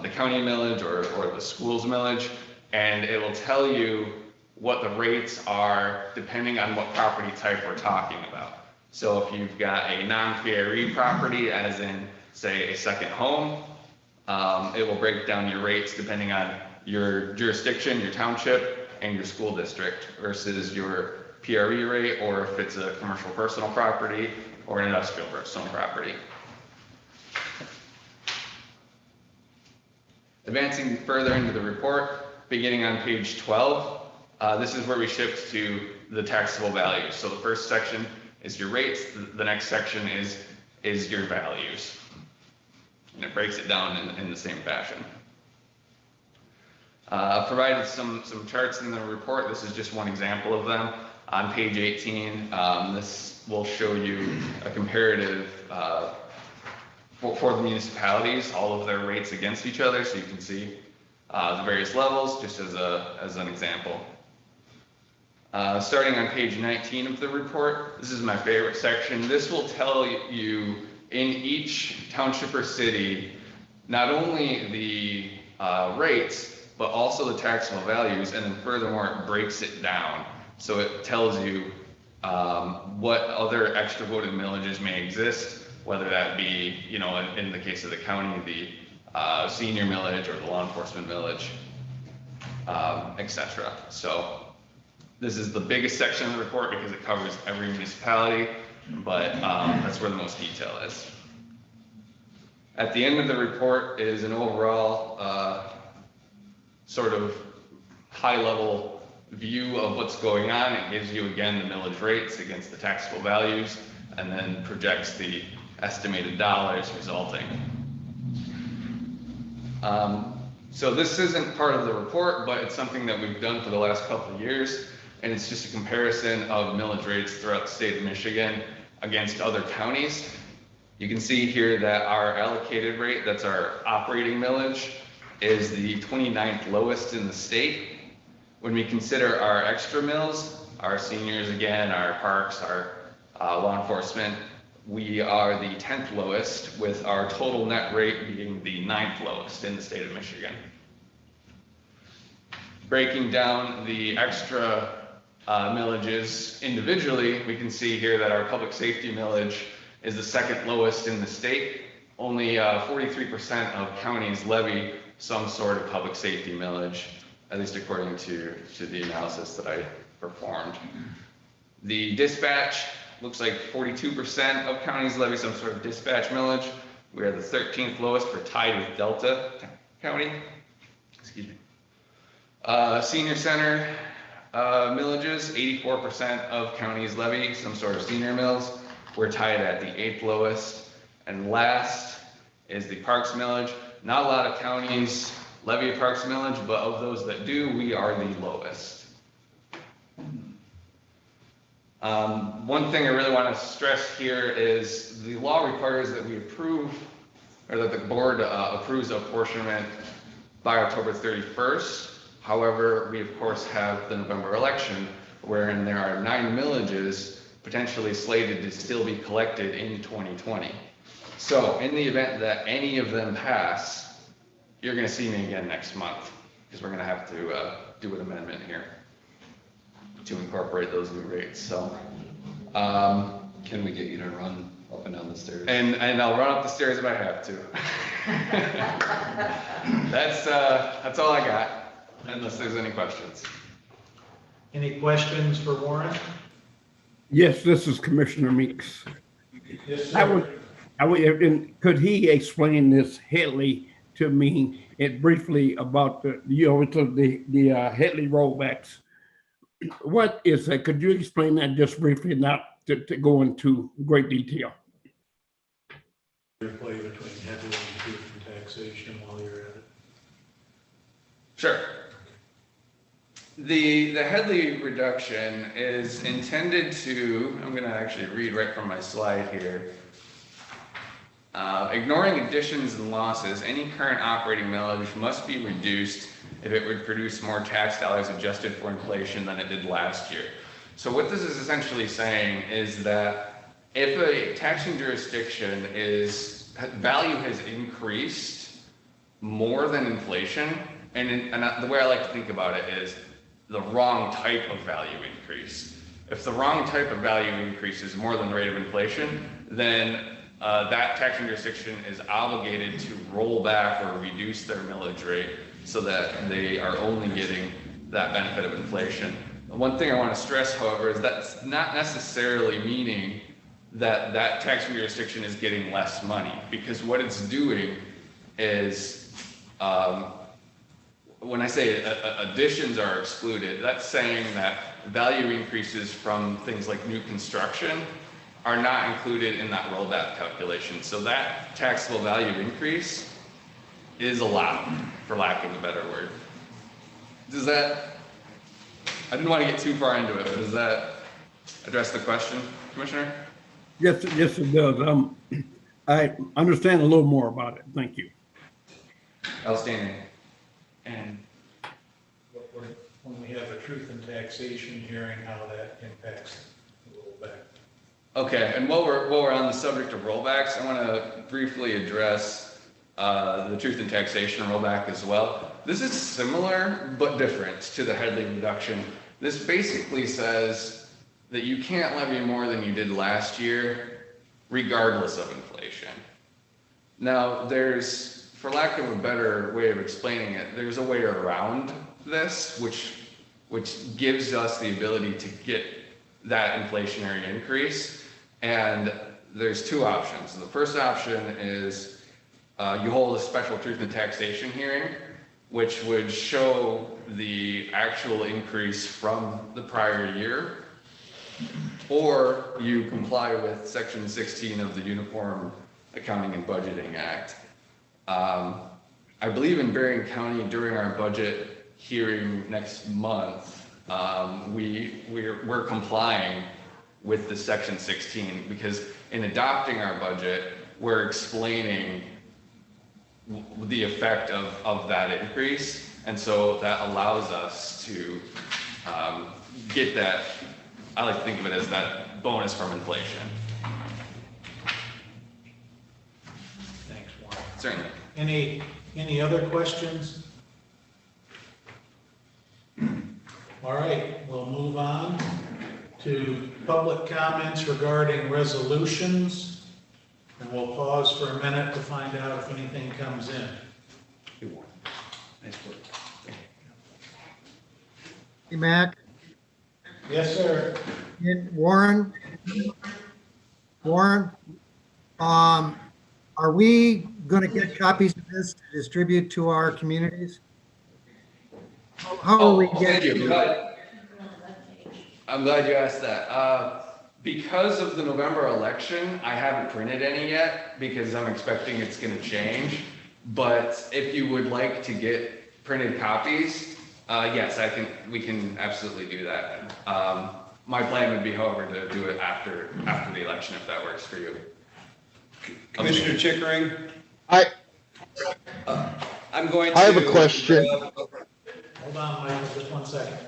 the county millage or the school's millage, and it will tell you what the rates are depending on what property type we're talking about. So if you've got a non-PRE property, as in, say, a second home, it will break down your rates depending on your jurisdiction, your township, and your school district versus your PRE rate, or if it's a commercial personal property or an industrial personal property. Advancing further into the report, beginning on page 12, this is where we shift to the taxable values. So the first section is your rates, the next section is your values. And it breaks it down in the same fashion. I've provided some charts in the report. This is just one example of them. On page 18, this will show you a comparative for the municipalities, all of their rates against each other, so you can see the various levels, just as an example. Starting on page 19 of the report, this is my favorite section. This will tell you in each township or city, not only the rates, but also the taxable values, and then furthermore, it breaks it down. So it tells you what other extra voted millages may exist, whether that be, in the case of the county, the senior millage or the law enforcement millage, etc. So this is the biggest section of the report because it covers every municipality, but that's where the most detail is. At the end of the report is an overall sort of high-level view of what's going on. It gives you, again, the millage rates against the taxable values, and then projects the estimated dollars resulting. So this isn't part of the report, but it's something that we've done for the last couple of years, and it's just a comparison of millage rates throughout the state of Michigan against other counties. You can see here that our allocated rate, that's our operating millage, is the 29th lowest in the state. When we consider our extra mills, our seniors again, our parks, our law enforcement, we are the 10th lowest, with our total net rate being the 9th lowest in the state of Michigan. Breaking down the extra millages individually, we can see here that our public safety millage is the second lowest in the state. Only 43% of counties levy some sort of public safety millage, at least according to the analysis that I performed. The dispatch looks like 42% of counties levy some sort of dispatch millage. We are the 13th lowest. We're tied with Delta County. Excuse me. Senior center millages, 84% of counties levy some sort of senior mills. We're tied at the 8th lowest. And last is the parks millage. Not a lot of counties levy a parks millage, but of those that do, we are the lowest. One thing I really want to stress here is the law requires that we approve, or that the board approves apportionment by October 31st. However, we of course have the November election, wherein there are 9 millages potentially slated to still be collected in 2020. So in the event that any of them pass, you're going to see me again next month, because we're going to have to do an amendment here to incorporate those new rates. So can we get you to run up and down the stairs? And I'll run up the stairs if I have to. That's all I got, unless there's any questions. Any questions for Warren? Yes, this is Commissioner Meeks. Yes, I sir. and could he explain this Headley to me and briefly about the Headley rollbacks? What is that? Could you explain that just briefly, not to go into great detail? Play between Headley and truth and taxation while you're at it. Sure. The Headley reduction is intended to, I'm going to actually read right from my slide here. Ignoring additions and losses, any current operating millage must be reduced if it would produce more tax dollars adjusted for inflation than it did last year. So what this is essentially saying is that if a taxing jurisdiction value has increased more than inflation, and the way I like to think about it is the wrong type of value increase. If the wrong type of value increase is more than the rate of inflation, then that taxing jurisdiction is obligated to roll back or reduce their millage rate so that they are only getting that benefit of inflation. One thing I want to stress, however, is that's not necessarily meaning that that taxing jurisdiction is getting less money, because what it's doing is, when I say additions are excluded, that's saying that value increases from things like new construction are not included in that rollback calculation. So that taxable value increase is allowed, for lack of a better word. Does that, I didn't want to get too far into it, but does that address the question, Commissioner? Yes, it does. I understand a little more about it. Thank you. Outstanding. And when we have a truth and taxation hearing, how that impacts the rollback. Okay, and while we're on the subject of rollbacks, I want to briefly address the truth and taxation rollback as well. This is similar but different to the Headley reduction. This basically says that you can't levy more than you did last year, regardless of inflation. Now, there's, for lack of a better way of explaining it, there's a way around this, which gives us the ability to get that inflationary increase. And there's two options. The first option is you hold a special truth and taxation hearing, which would show the actual increase from the prior year, or you comply with Section 16 of the Uniform Accounting and Budgeting Act. I believe in Berrien County during our budget hearing next month, we're complying with the Section 16, because in adopting our budget, we're explaining the effect of that increase. And so that allows us to get that, I like to think of it as that bonus from inflation. Thanks, Warren. Certainly. Any other questions? All right, we'll move on to public comments regarding resolutions, and we'll pause for a minute to find out if anything comes in. Nice work. Hey, Mac. Yes, sir. Warren, are we going to get copies of this to distribute to our communities? How are we Thank getting? you. I'm glad you asked that. Because of the November election, I haven't printed any yet because I'm expecting it's going to change. But if you would like to get printed copies, yes, I think we can absolutely do that. My plan would be, however, to do it after the election, if that works for you. Commissioner Chickering? I'm going to. I have a question. Hold on, Michael, just 1 second.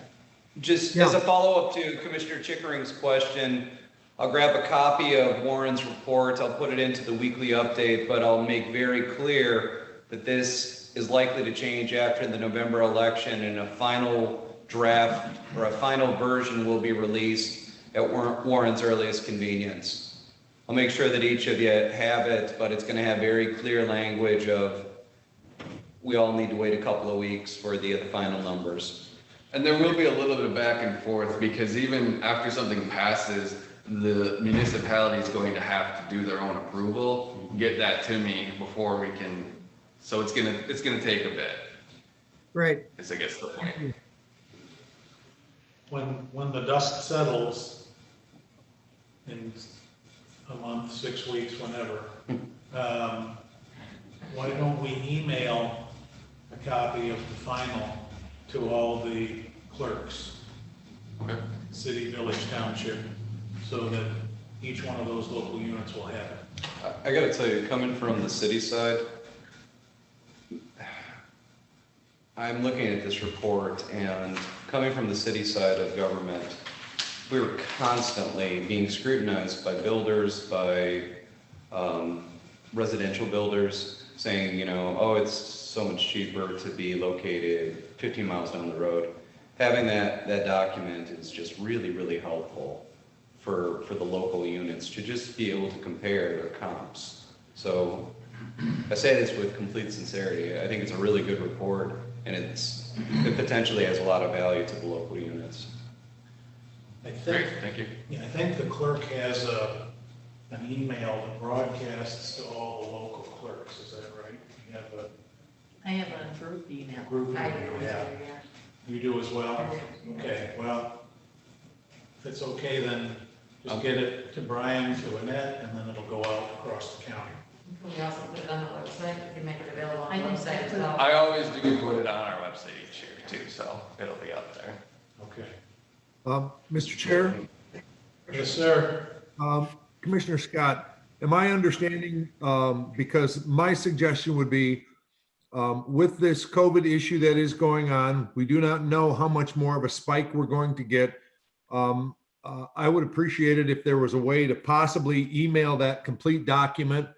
Just as a follow-up to Commissioner Chickering's question, I'll grab a copy of Warren's report. I'll put it into the weekly update, but I'll make very clear that this is likely to change after the November election, and a final draft or a final version will be released at Warren's earliest convenience. I'll make sure that each of you have it, but it's going to have very clear language of we all need to wait a couple of weeks for the final numbers. And there will be a little bit of back and forth, because even after something passes, the municipality is going to have to do their own approval, get that to me before we can, so it's gonna take a bit, Right. is I guess the point. When the dust settles in a month, 6 weeks, whenever, why don't we email a copy of the final to all the clerks? Okay. City, village, township, so that each one of those local units will have it. I gotta tell you, coming from the city side, I'm looking at this report, and coming from the city side of government, we were constantly being scrutinized by builders, by residential builders, saying, you know, oh, it's so much cheaper to be located 15 miles down the road. Having that document is just really, really helpful for the local units to just be able to compare their comps. So I say this with complete sincerity. I think it's a really good report, and it potentially has a lot of value to the local units. Great, thank you. Yeah, I think the clerk has an email that broadcasts to all the local clerks, is that right? You have a I have a group email. group I email, do, yeah. You do as well? Okay, well, if it's okay, then just get it to Brian, to Annette, and then it'll go out across the county. Can we also put it on the website? We can make it available on the website as well. I always do put it on our website each year too, so it'll be up there. Okay. Mr. Chair, Yes, sir. Commissioner Scott, am I understanding, because my suggestion would be, with this COVID issue that is going on, we do not know how much more of a spike we're going to get. I would appreciate it if there was a way to possibly email that complete document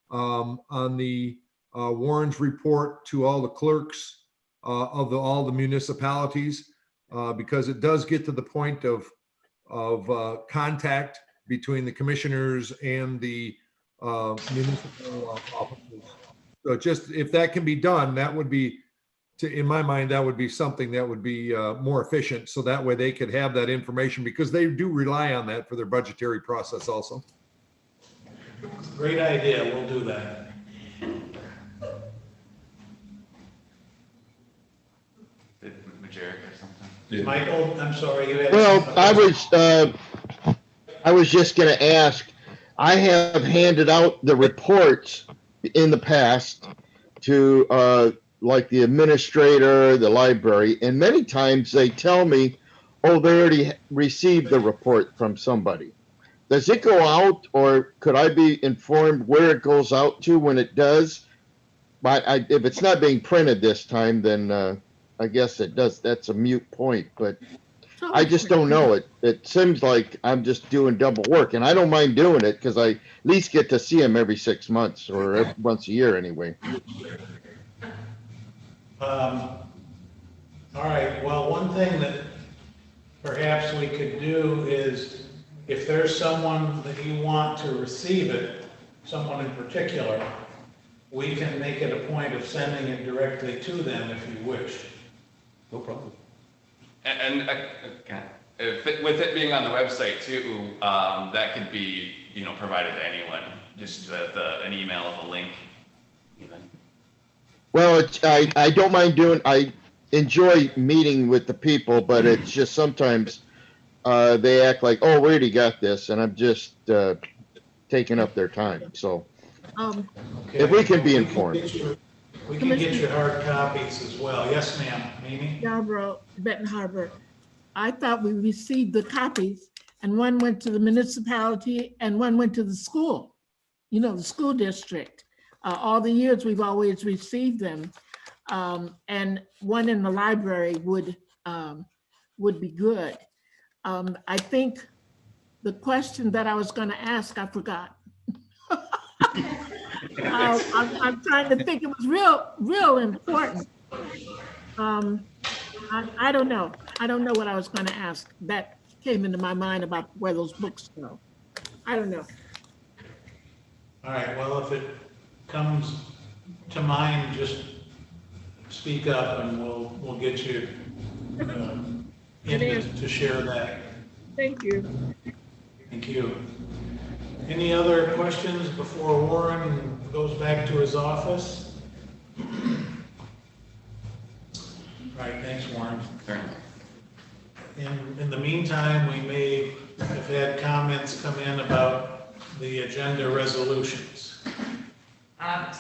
on the Warren's report to all the clerks of all the municipalities, because it does get to the point of contact between the commissioners and the municipal officers. So just if that can be done, that would be, in my mind, that would be something that would be more efficient. So that way they could have that information, because they do rely on that for their budgetary process also. Great idea, we'll do that. Majeric or something? Michael, I'm sorry, you had. Well, I was just gonna ask, I have handed out the reports in the past to, like the administrator, the library, and many times they tell me, oh, they already received the report from somebody. Does it go out, or could I be informed where it goes out to when it does? But if it's not being printed this time, then I guess it does. That's a moot point, but I just don't know. It seems like I'm just doing double work, and I don't mind doing it because I at least get to see them every 6 months or once a year anyway. All right, well, one thing that perhaps we could do is, if there's someone that you want to receive it, someone in particular, we can make it a point of sending it directly to them if you wish. No problem. And with it being on the website too, that could be, provided to anyone, just an email of a link even. Well, I don't mind doing, I enjoy meeting with the people, but it's just sometimes they act like, oh, we already got this, and I'm just taking up their time, so. If we can be informed. We can get you hard copies as well. Yes, ma'am. Mimi? Scarborough, Benton Harbor. I thought we received the copies, and one went to the municipality and one went to the school, the school district. All the years we've always received them. And one in the library would be good. I think the question that I was going to ask, I forgot. I'm trying to think. It was real important. I don't know. I don't know what I was going to ask. That came into my mind about where those books go. I don't know. All right, well, if it comes to mind, just speak up and we'll get you in to share that. Thank you. Thank you. Any other questions before Warren goes back to his office? All right, thanks, Warren. In the meantime, we may have had comments come in about the agenda resolutions. I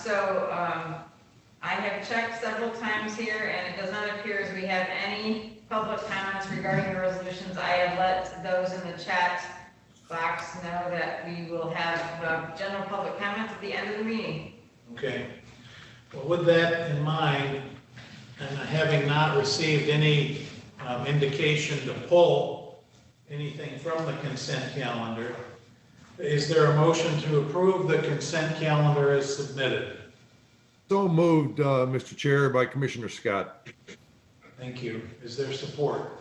have checked several times here, and it does not appear as we have any public comments regarding the resolutions. I have let those in the chat box know that we will have general public comments at the end of the meeting. Okay. Well, with that in mind, and having not received any indication to pull anything from the consent calendar, is there a motion to approve the consent calendar as submitted? So moved, Mr. Chair, by Commissioner Scott. Thank you. Is there support?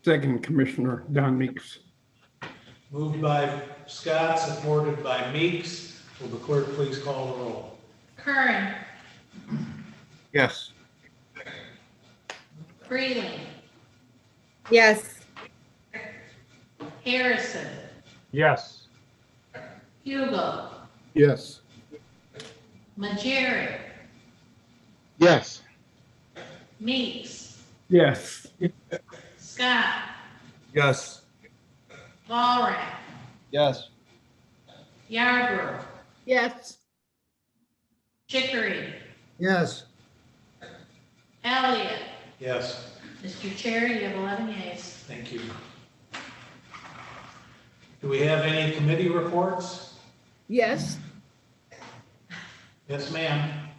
Second, Commissioner Don Meeks. Moved by Scott, supported by Meeks. Will the clerk please call the roll? Curran, Yes. Freeling, Yes. Harrison, Yes. Hugel, Yes. Majeri, Yes. Meeks, Yes. Scott, Yes. Walrath, Yes. Yarborough, Yes. Chickering, Yes. Elliott. Yes. Mr. Chair, you have 11 yeas. Thank you. Do we have any committee reports? Yes. Yes, ma'am.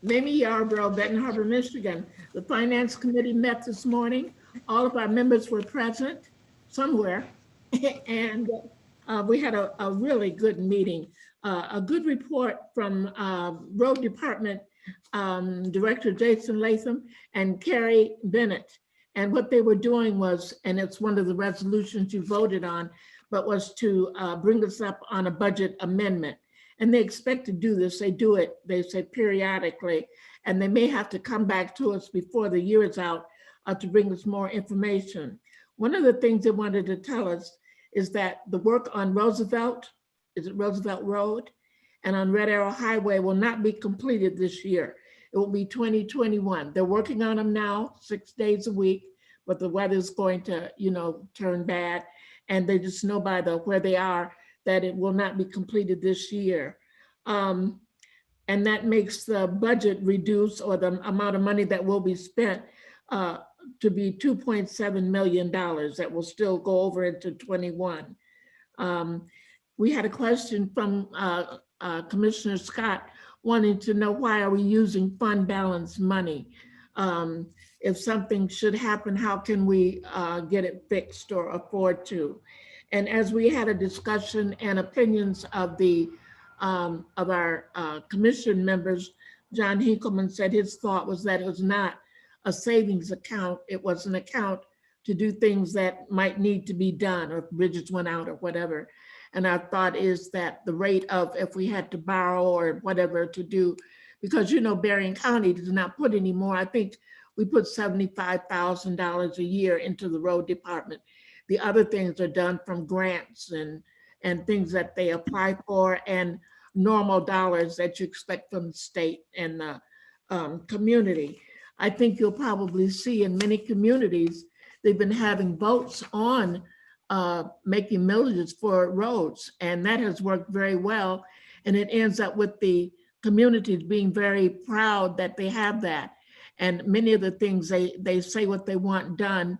Mamie Yarborough, Benton Harbor, Michigan. The Finance Committee met this morning. All of our members were present somewhere. And we had a really good meeting. A good report from Road Department Director Jason Latham and Carrie Bennett. And what they were doing was, and it's one of the resolutions you voted on, but was to bring us up on a budget amendment. And they expect to do this. They do it, they say, periodically, and they may have to come back to us before the year is out to bring us more information. One of the things they wanted to tell us is that the work on Roosevelt, is it Roosevelt Road, and on Red Arrow Highway will not be completed this year. It will be 2021. They're working on them now, 6 days a week, but the weather's going to, turn bad. And they just know by where they are that it will not be completed this year. And that makes the budget reduce, or the amount of money that will be spent to be $2.7 million that will still go over into 21. We had a question from Commissioner Scott wanting to know, why are we using fund balance money? If something should happen, how can we get it fixed or afford to? And as we had a discussion and opinions of our commission members, John Hinkleman said his thought was that it was not a savings account. It was an account to do things that might need to be done, or if bridges went out or whatever. And our thought is that the rate of, if we had to borrow or whatever to do, because Berrien County does not put any more. I think we put $75,000 a year into the road department. The other things are done from grants and things that they apply for, and normal dollars that you expect from the state and the community. I think you'll probably see in many communities, they've been having votes on making millages for roads, and that has worked very well. And it ends up with the communities being very proud that they have that. And many of the things they say what they want done,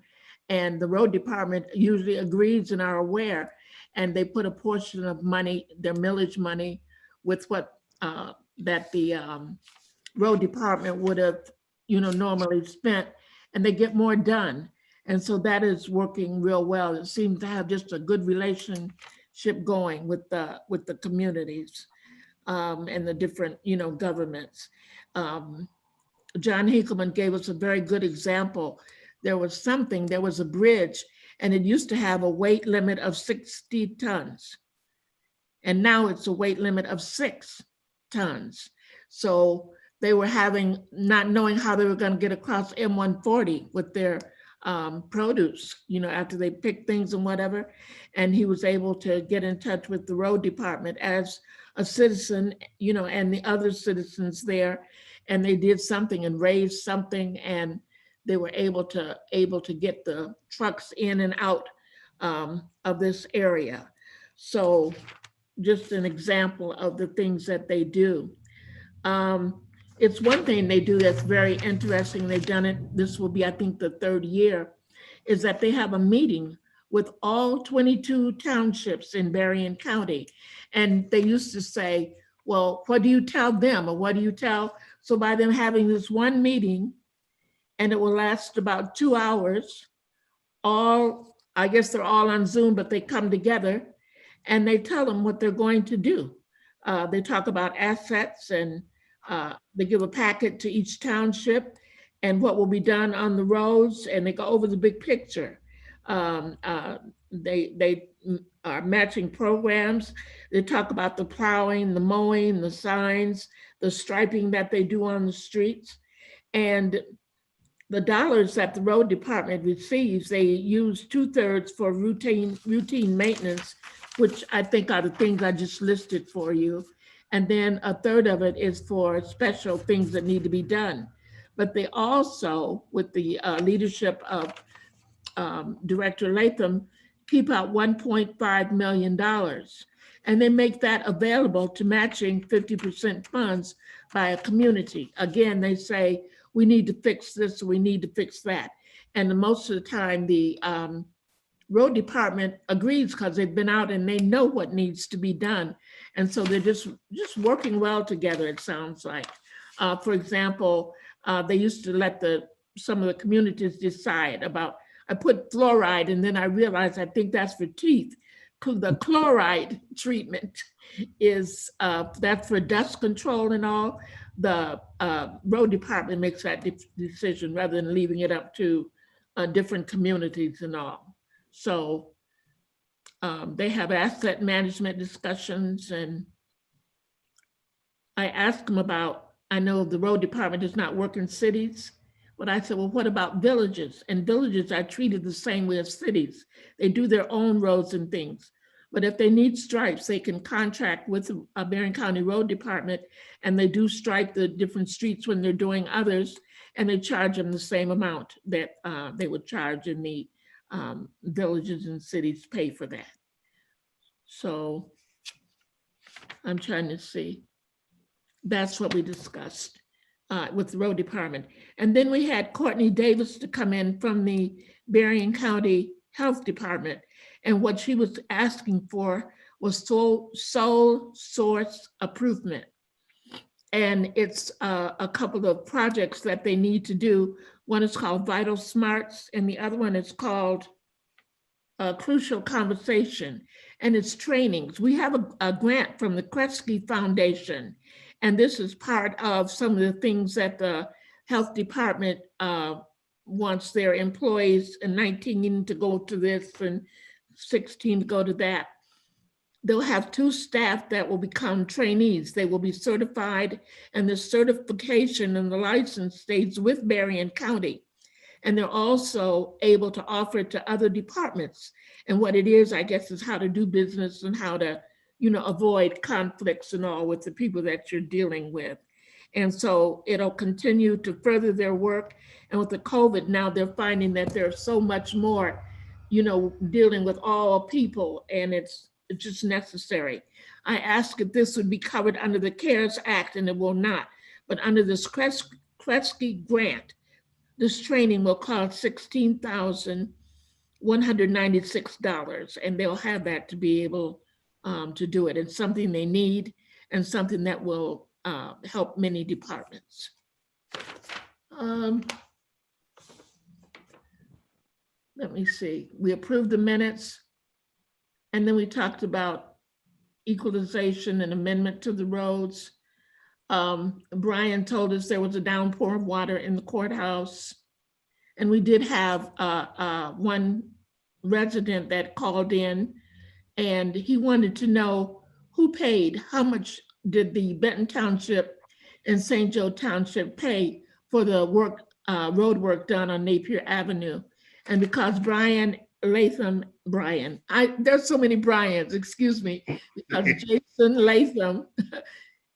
and the road department usually agrees and are aware, and they put a portion of money, their millage money, with what that the road department would have normally spent, and they get more done. And so that is working real well. It seems to have just a good relationship going with the communities and the different governments. John Hinkleman gave us a very good example. There was a bridge, and it used to have a weight limit of 60 tons. And now it's a weight limit of 6 tons. So they were not knowing how they were going to get across M140 with their produce, after they pick things and whatever. And he was able to get in touch with the road department as a citizen, and the other citizens there. And they did something and raised something, and they were able to get the trucks in and out of this area. So just an example of the things that they do. It's one thing they do that's very interesting. They've done it, this will be, I think, the 3rd year, is that they have a meeting with all 22 townships in Berrien County. And they used to say, well, what do you tell them, or what do you tell? So by them having this one meeting, and it will last about 2 hours, I guess they're all on Zoom, but they come together and they tell them what they're going to do. They talk about assets, and they give a packet to each township and what will be done on the roads, and they go over the big picture. They are matching programs. They talk about the plowing, the mowing, the signs, the striping that they do on the streets. And the dollars that the road department receives, they use 2/3 for routine maintenance, which I think are the things I just listed for you. And then 1/3 of it is for special things that need to be done. But they also, with the leadership of Director Latham, keep out $1.5 million. And they make that available to matching 50% funds by a community. Again, they say, we need to fix this, we need to fix that. And most of the time, the road department agrees because they've been out and they know what needs to be done. And so they're just working well together, it sounds like. For example, they used to let some of the communities decide about, I put fluoride and then I realized I think that's for teeth. The chloride treatment is, that's for dust control and all. The road department makes that decision rather than leaving it up to different communities and all. So they have asset management discussions, and I asked them about, I know the road department does not work in cities, but I said, well, what about villages? And villages are treated the same way as cities. They do their own roads and things. But if they need stripes, they can contract with a Berrien County Road Department, and they do stripe the different streets when they're doing others, and they charge them the same amount that they would charge in the villages and cities pay for that. So I'm trying to see. That's what we discussed with the road department. And then we had Courtney Davis to come in from the Berrien County Health Department. And what she was asking for was sole source improvement. And it's a couple of projects that they need to do. One is called Vital Smarts, and the other one is called Crucial Conversation, and it's trainings. We have a grant from the Kresge Foundation, and this is part of some of the things that the health department wants their employees, and 19 to go to this and 16 to go to that. They'll have 2 staff that will become trainees. They will be certified, and the certification and the license stays with Berrien County. And they're also able to offer it to other departments. And what it is, I guess, is how to do business and how to, avoid conflicts and all with the people that you're dealing with. And so it'll continue to further their work. And with the COVID now, they're finding that there's so much more, dealing with all people, and it's just necessary. I asked if this would be covered under the CARES Act, and it will not. But under this Kresge grant, this training will cost $16,196, and they'll have that to be able to do it. It's something they need and something that will help many departments. Let me see. We approved the minutes, and then we talked about equalization and amendment to the roads. Brian told us there was a downpour of water in the courthouse. And we did have one resident that called in, and he wanted to know who paid, how much did the Benton Township and St. Joe Township pay for the work, road work done on Napier Avenue. And because there's so many Brians, excuse me, because Jason Latham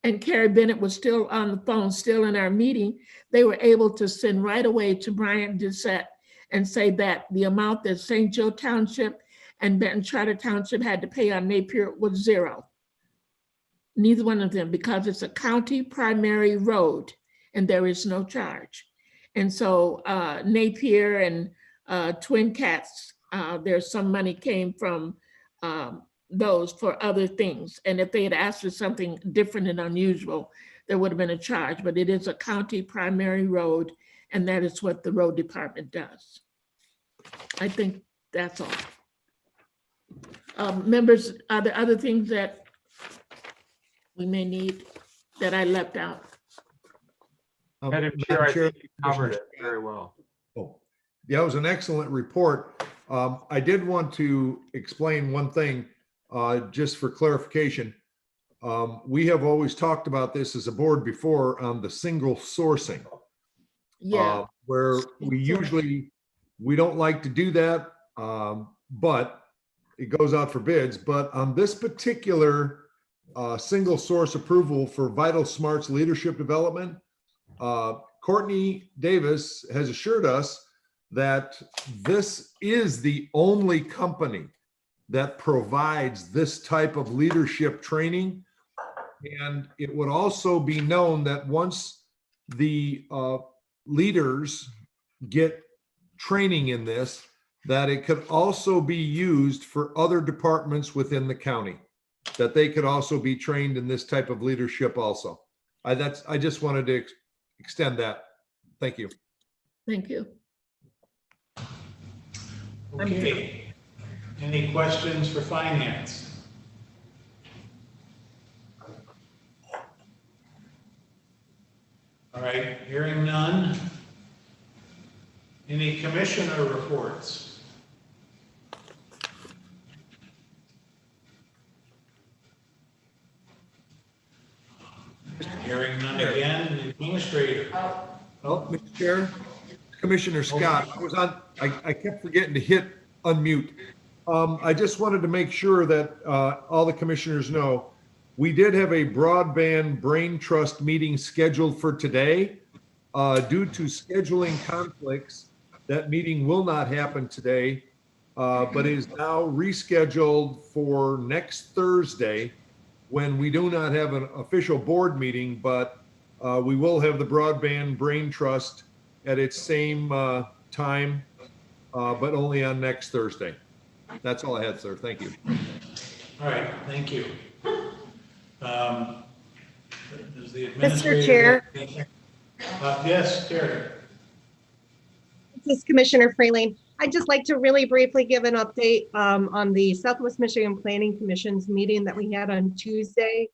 and Carrie Bennett was still on the phone, still in our meeting, they were able to send right away to Brian Doucette and say that the amount that St. Joe Township and Benton Charter Township had to pay on Napier was zero. Neither one of them, because it's a county primary road and there is no charge. And so Napier and Twin Cats, there's some money came from those for other things. And if they had asked for something different and unusual, there would have been a charge, but it is a county primary road, and that is what the road department does. I think that's all. Members, are there other things that we may need that I left out? Madam Chair, I think you covered it very well. Oh, yeah, it was an excellent report. I did want to explain one thing, just for clarification. We have always talked about this as a board before on the single sourcing. Yeah. Where we don't like to do that, but it goes out for bids. But on this particular single source approval for Vital Smarts Leadership Development, Courtney Davis has assured us that this is the only company that provides this type of leadership training. And it would also be known that once the leaders get training in this, that it could also be used for other departments within the county, that they could also be trained in this type of leadership also. I just wanted to extend that. Thank you. Thank you. Okay. Any questions for finance? All right, hearing none. Any commissioner reports? Hearing none again, the administrator. Oh, Mr. Chair, Commissioner Scott, I kept forgetting to hit unmute. I just wanted to make sure that all the commissioners know, we did have a broadband brain trust meeting scheduled for today. Due to scheduling conflicts, that meeting will not happen today, but is now rescheduled for next Thursday, when we do not have an official board meeting, but we will have the broadband brain trust at its same time, but only on next Thursday. That's all I had, sir. Thank you. All right, thank you. Does the Mr. Chair. Yes, Terry. This is Commissioner Freeling. I'd just like to really briefly give an update on the Southwest Michigan Planning Commission's meeting that we had on Tuesday.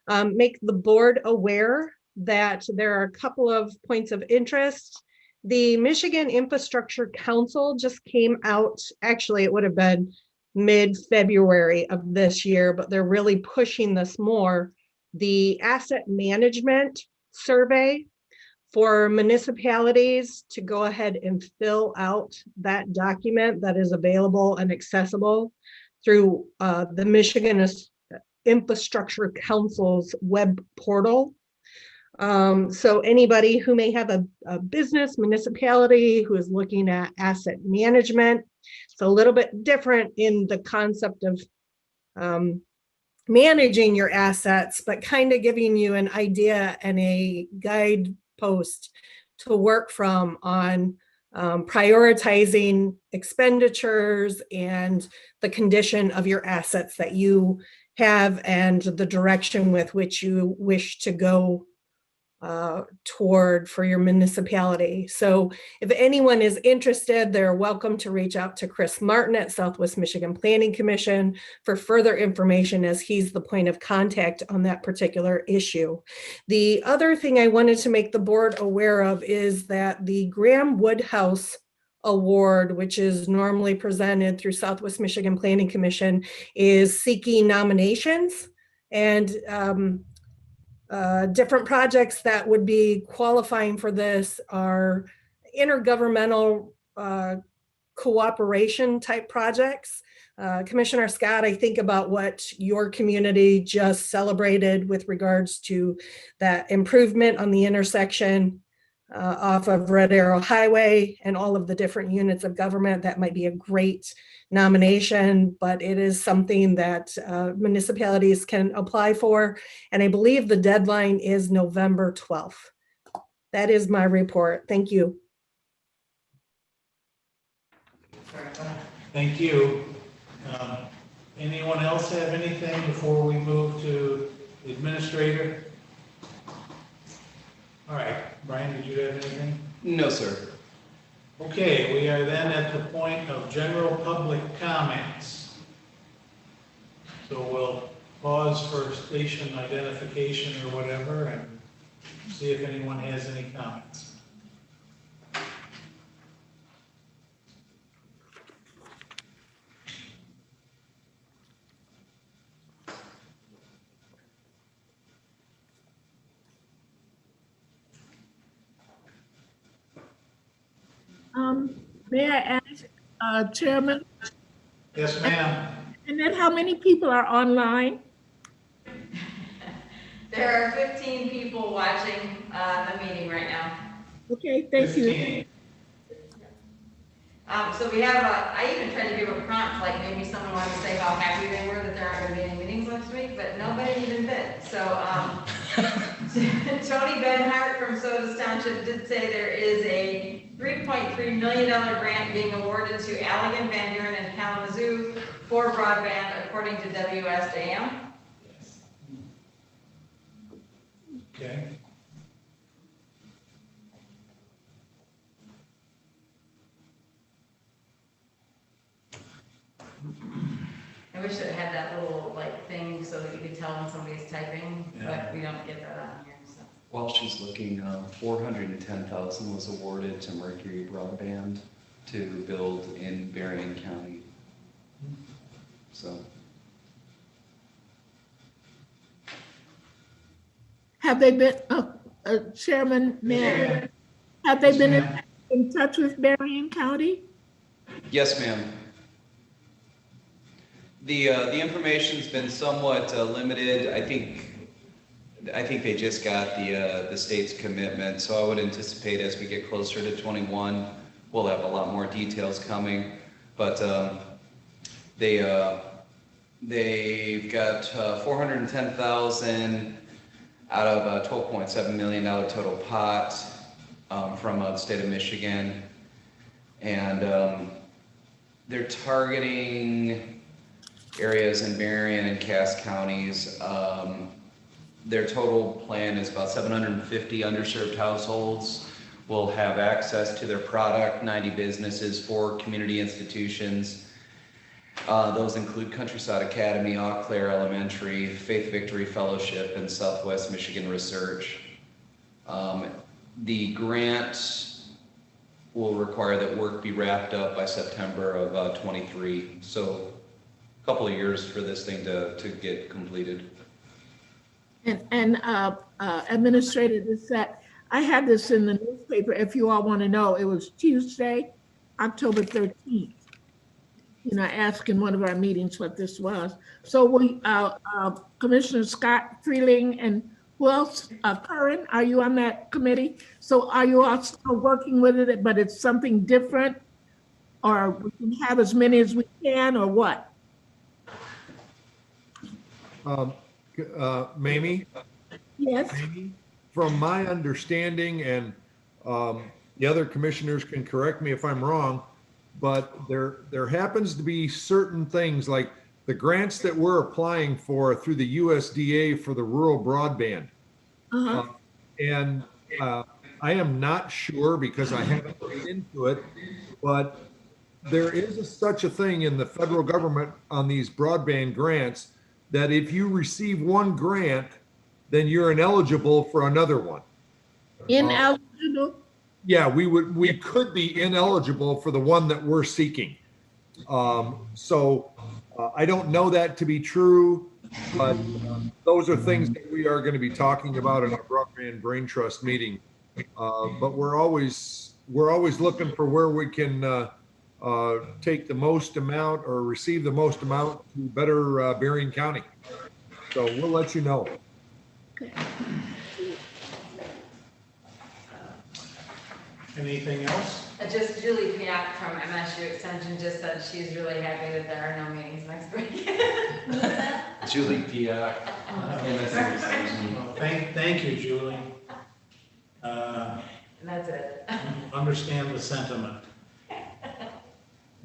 Make the board aware that there are a couple of points of interest. The Michigan Infrastructure Council just came out, actually it would have been mid-February of this year, but they're really pushing this more. The asset management survey for municipalities to go ahead and fill out that document that is available and accessible through the Michigan Infrastructure Council's web portal. So anybody who may have a business municipality who is looking at asset management, it's a little bit different in the concept of managing your assets, but kind of giving you an idea and a guidepost to work from on prioritizing expenditures and the condition of your assets that you have and the direction with which you wish to go toward for your municipality. So if anyone is interested, they're welcome to reach out to Chris Martin at Southwest Michigan Planning Commission for further information, as he's the point of contact on that particular issue. The other thing I wanted to make the board aware of is that the Graham Woodhouse Award, which is normally presented through Southwest Michigan Planning Commission, is seeking nominations, and different projects that would be qualifying for this are intergovernmental cooperation type projects. Commissioner Scott, I think about what your community just celebrated with regards to that improvement on the intersection off of Red Arrow Highway and all of the different units of government. That might be a great nomination, but it is something that municipalities can apply for. And I believe the deadline is November 12th. That is my report. Thank you. Thank you. Anyone else have anything before we move to the administrator? All right, Brian, did you have anything? No, sir. Okay, we are then at the point of general public comments. So we'll pause for station identification or whatever and see if anyone has any comments. May I ask, Chairman? Yes, ma'am. And then how many people are online? There are 15 people watching the meeting right now. Okay, thank you. 15. So we have I even tried to give a prompt, like maybe someone wanted to say how happy they were that there aren't going to be any meetings next week, but nobody even bid. So Tony Benhart from Sodas Township did say there is a $3.3 million grant being awarded to Allegan, Van Buren, and Kalamazoo for broadband, according to WSJM. Okay. I wish it had that little like thing so that you could tell when somebody's typing, but we don't get that on here, so. While she's looking, 410,000 was awarded to Mercury Broadband to build in Berrien County. So. Have they been, Chairman, Mayor, have they been in touch with Berrien County? Yes, ma'am. The information's been somewhat limited. I think they just got the state's commitment, so I would anticipate as we get closer to 21, we'll have a lot more details coming. But they've got 410,000 out of a $12.7 million total pot from the state of Michigan, and they're targeting areas in Berrien and Cass counties. Their total plan is about 750 underserved households will have access to their product, 90 businesses, 4 community institutions. Those include Countryside Academy, Eau Claire Elementary, Faith Victory Fellowship, and Southwest Michigan Research. The grant will require that work be wrapped up by September of 23. So a couple of years for this thing to get completed. And Administrator Doucette, I had this in the newspaper, if you all want to know. It was Tuesday, October 13th. You know, I asked in one of our meetings what this was. So we, Commissioner Scott Freeling and who else? Curran, are you on that committee? So are you all still working with it, but it's something different? Or we can have as many as we can, or what? Mamie? Yes. Mamie, from my understanding, and the other commissioners can correct me if I'm wrong, but there happens to be certain things like the grants that we're applying for through the USDA for the rural broadband. And I am not sure because I haven't looked into it, but there is such a thing in the federal government on these broadband grants that if you receive one grant, then you're ineligible for another one. Ineligible? Yeah, we could be ineligible for the one that we're seeking. So I don't know that to be true, but those are things that we are going to be talking about in our Broadband Brain Trust meeting. But we're always looking for where we can take the most amount or receive the most amount to better Berrien County. So we'll let you know. Anything else? Just Julie Piak from MSU Extension just said she's really happy that there are no meetings next week. Julie Piak. Well, thank you, Julie. And that's it. Understand the sentiment.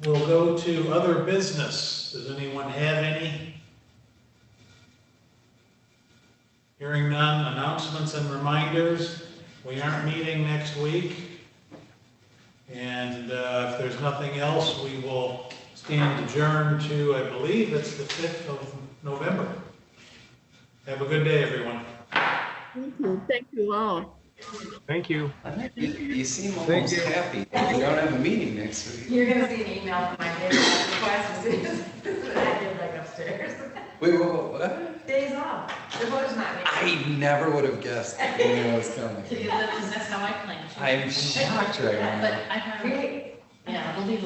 We'll go to other business. Does anyone have any? Hearing none, announcements and reminders. We aren't meeting next week. And if there's nothing else, we will stand adjourned to, I believe it's the 5th of November. Have a good day, everyone. Thank you. Thank you all. Thank you. You seem Thank almost you. happy. You don't have a meeting next week. You're gonna see an email from my day off request as soon as I get back upstairs. Wait, what? Days off. The vote's not me. I never would have guessed that you knew I was coming. That's how I planned. I am shocked right now. But I have, Great. yeah, I believe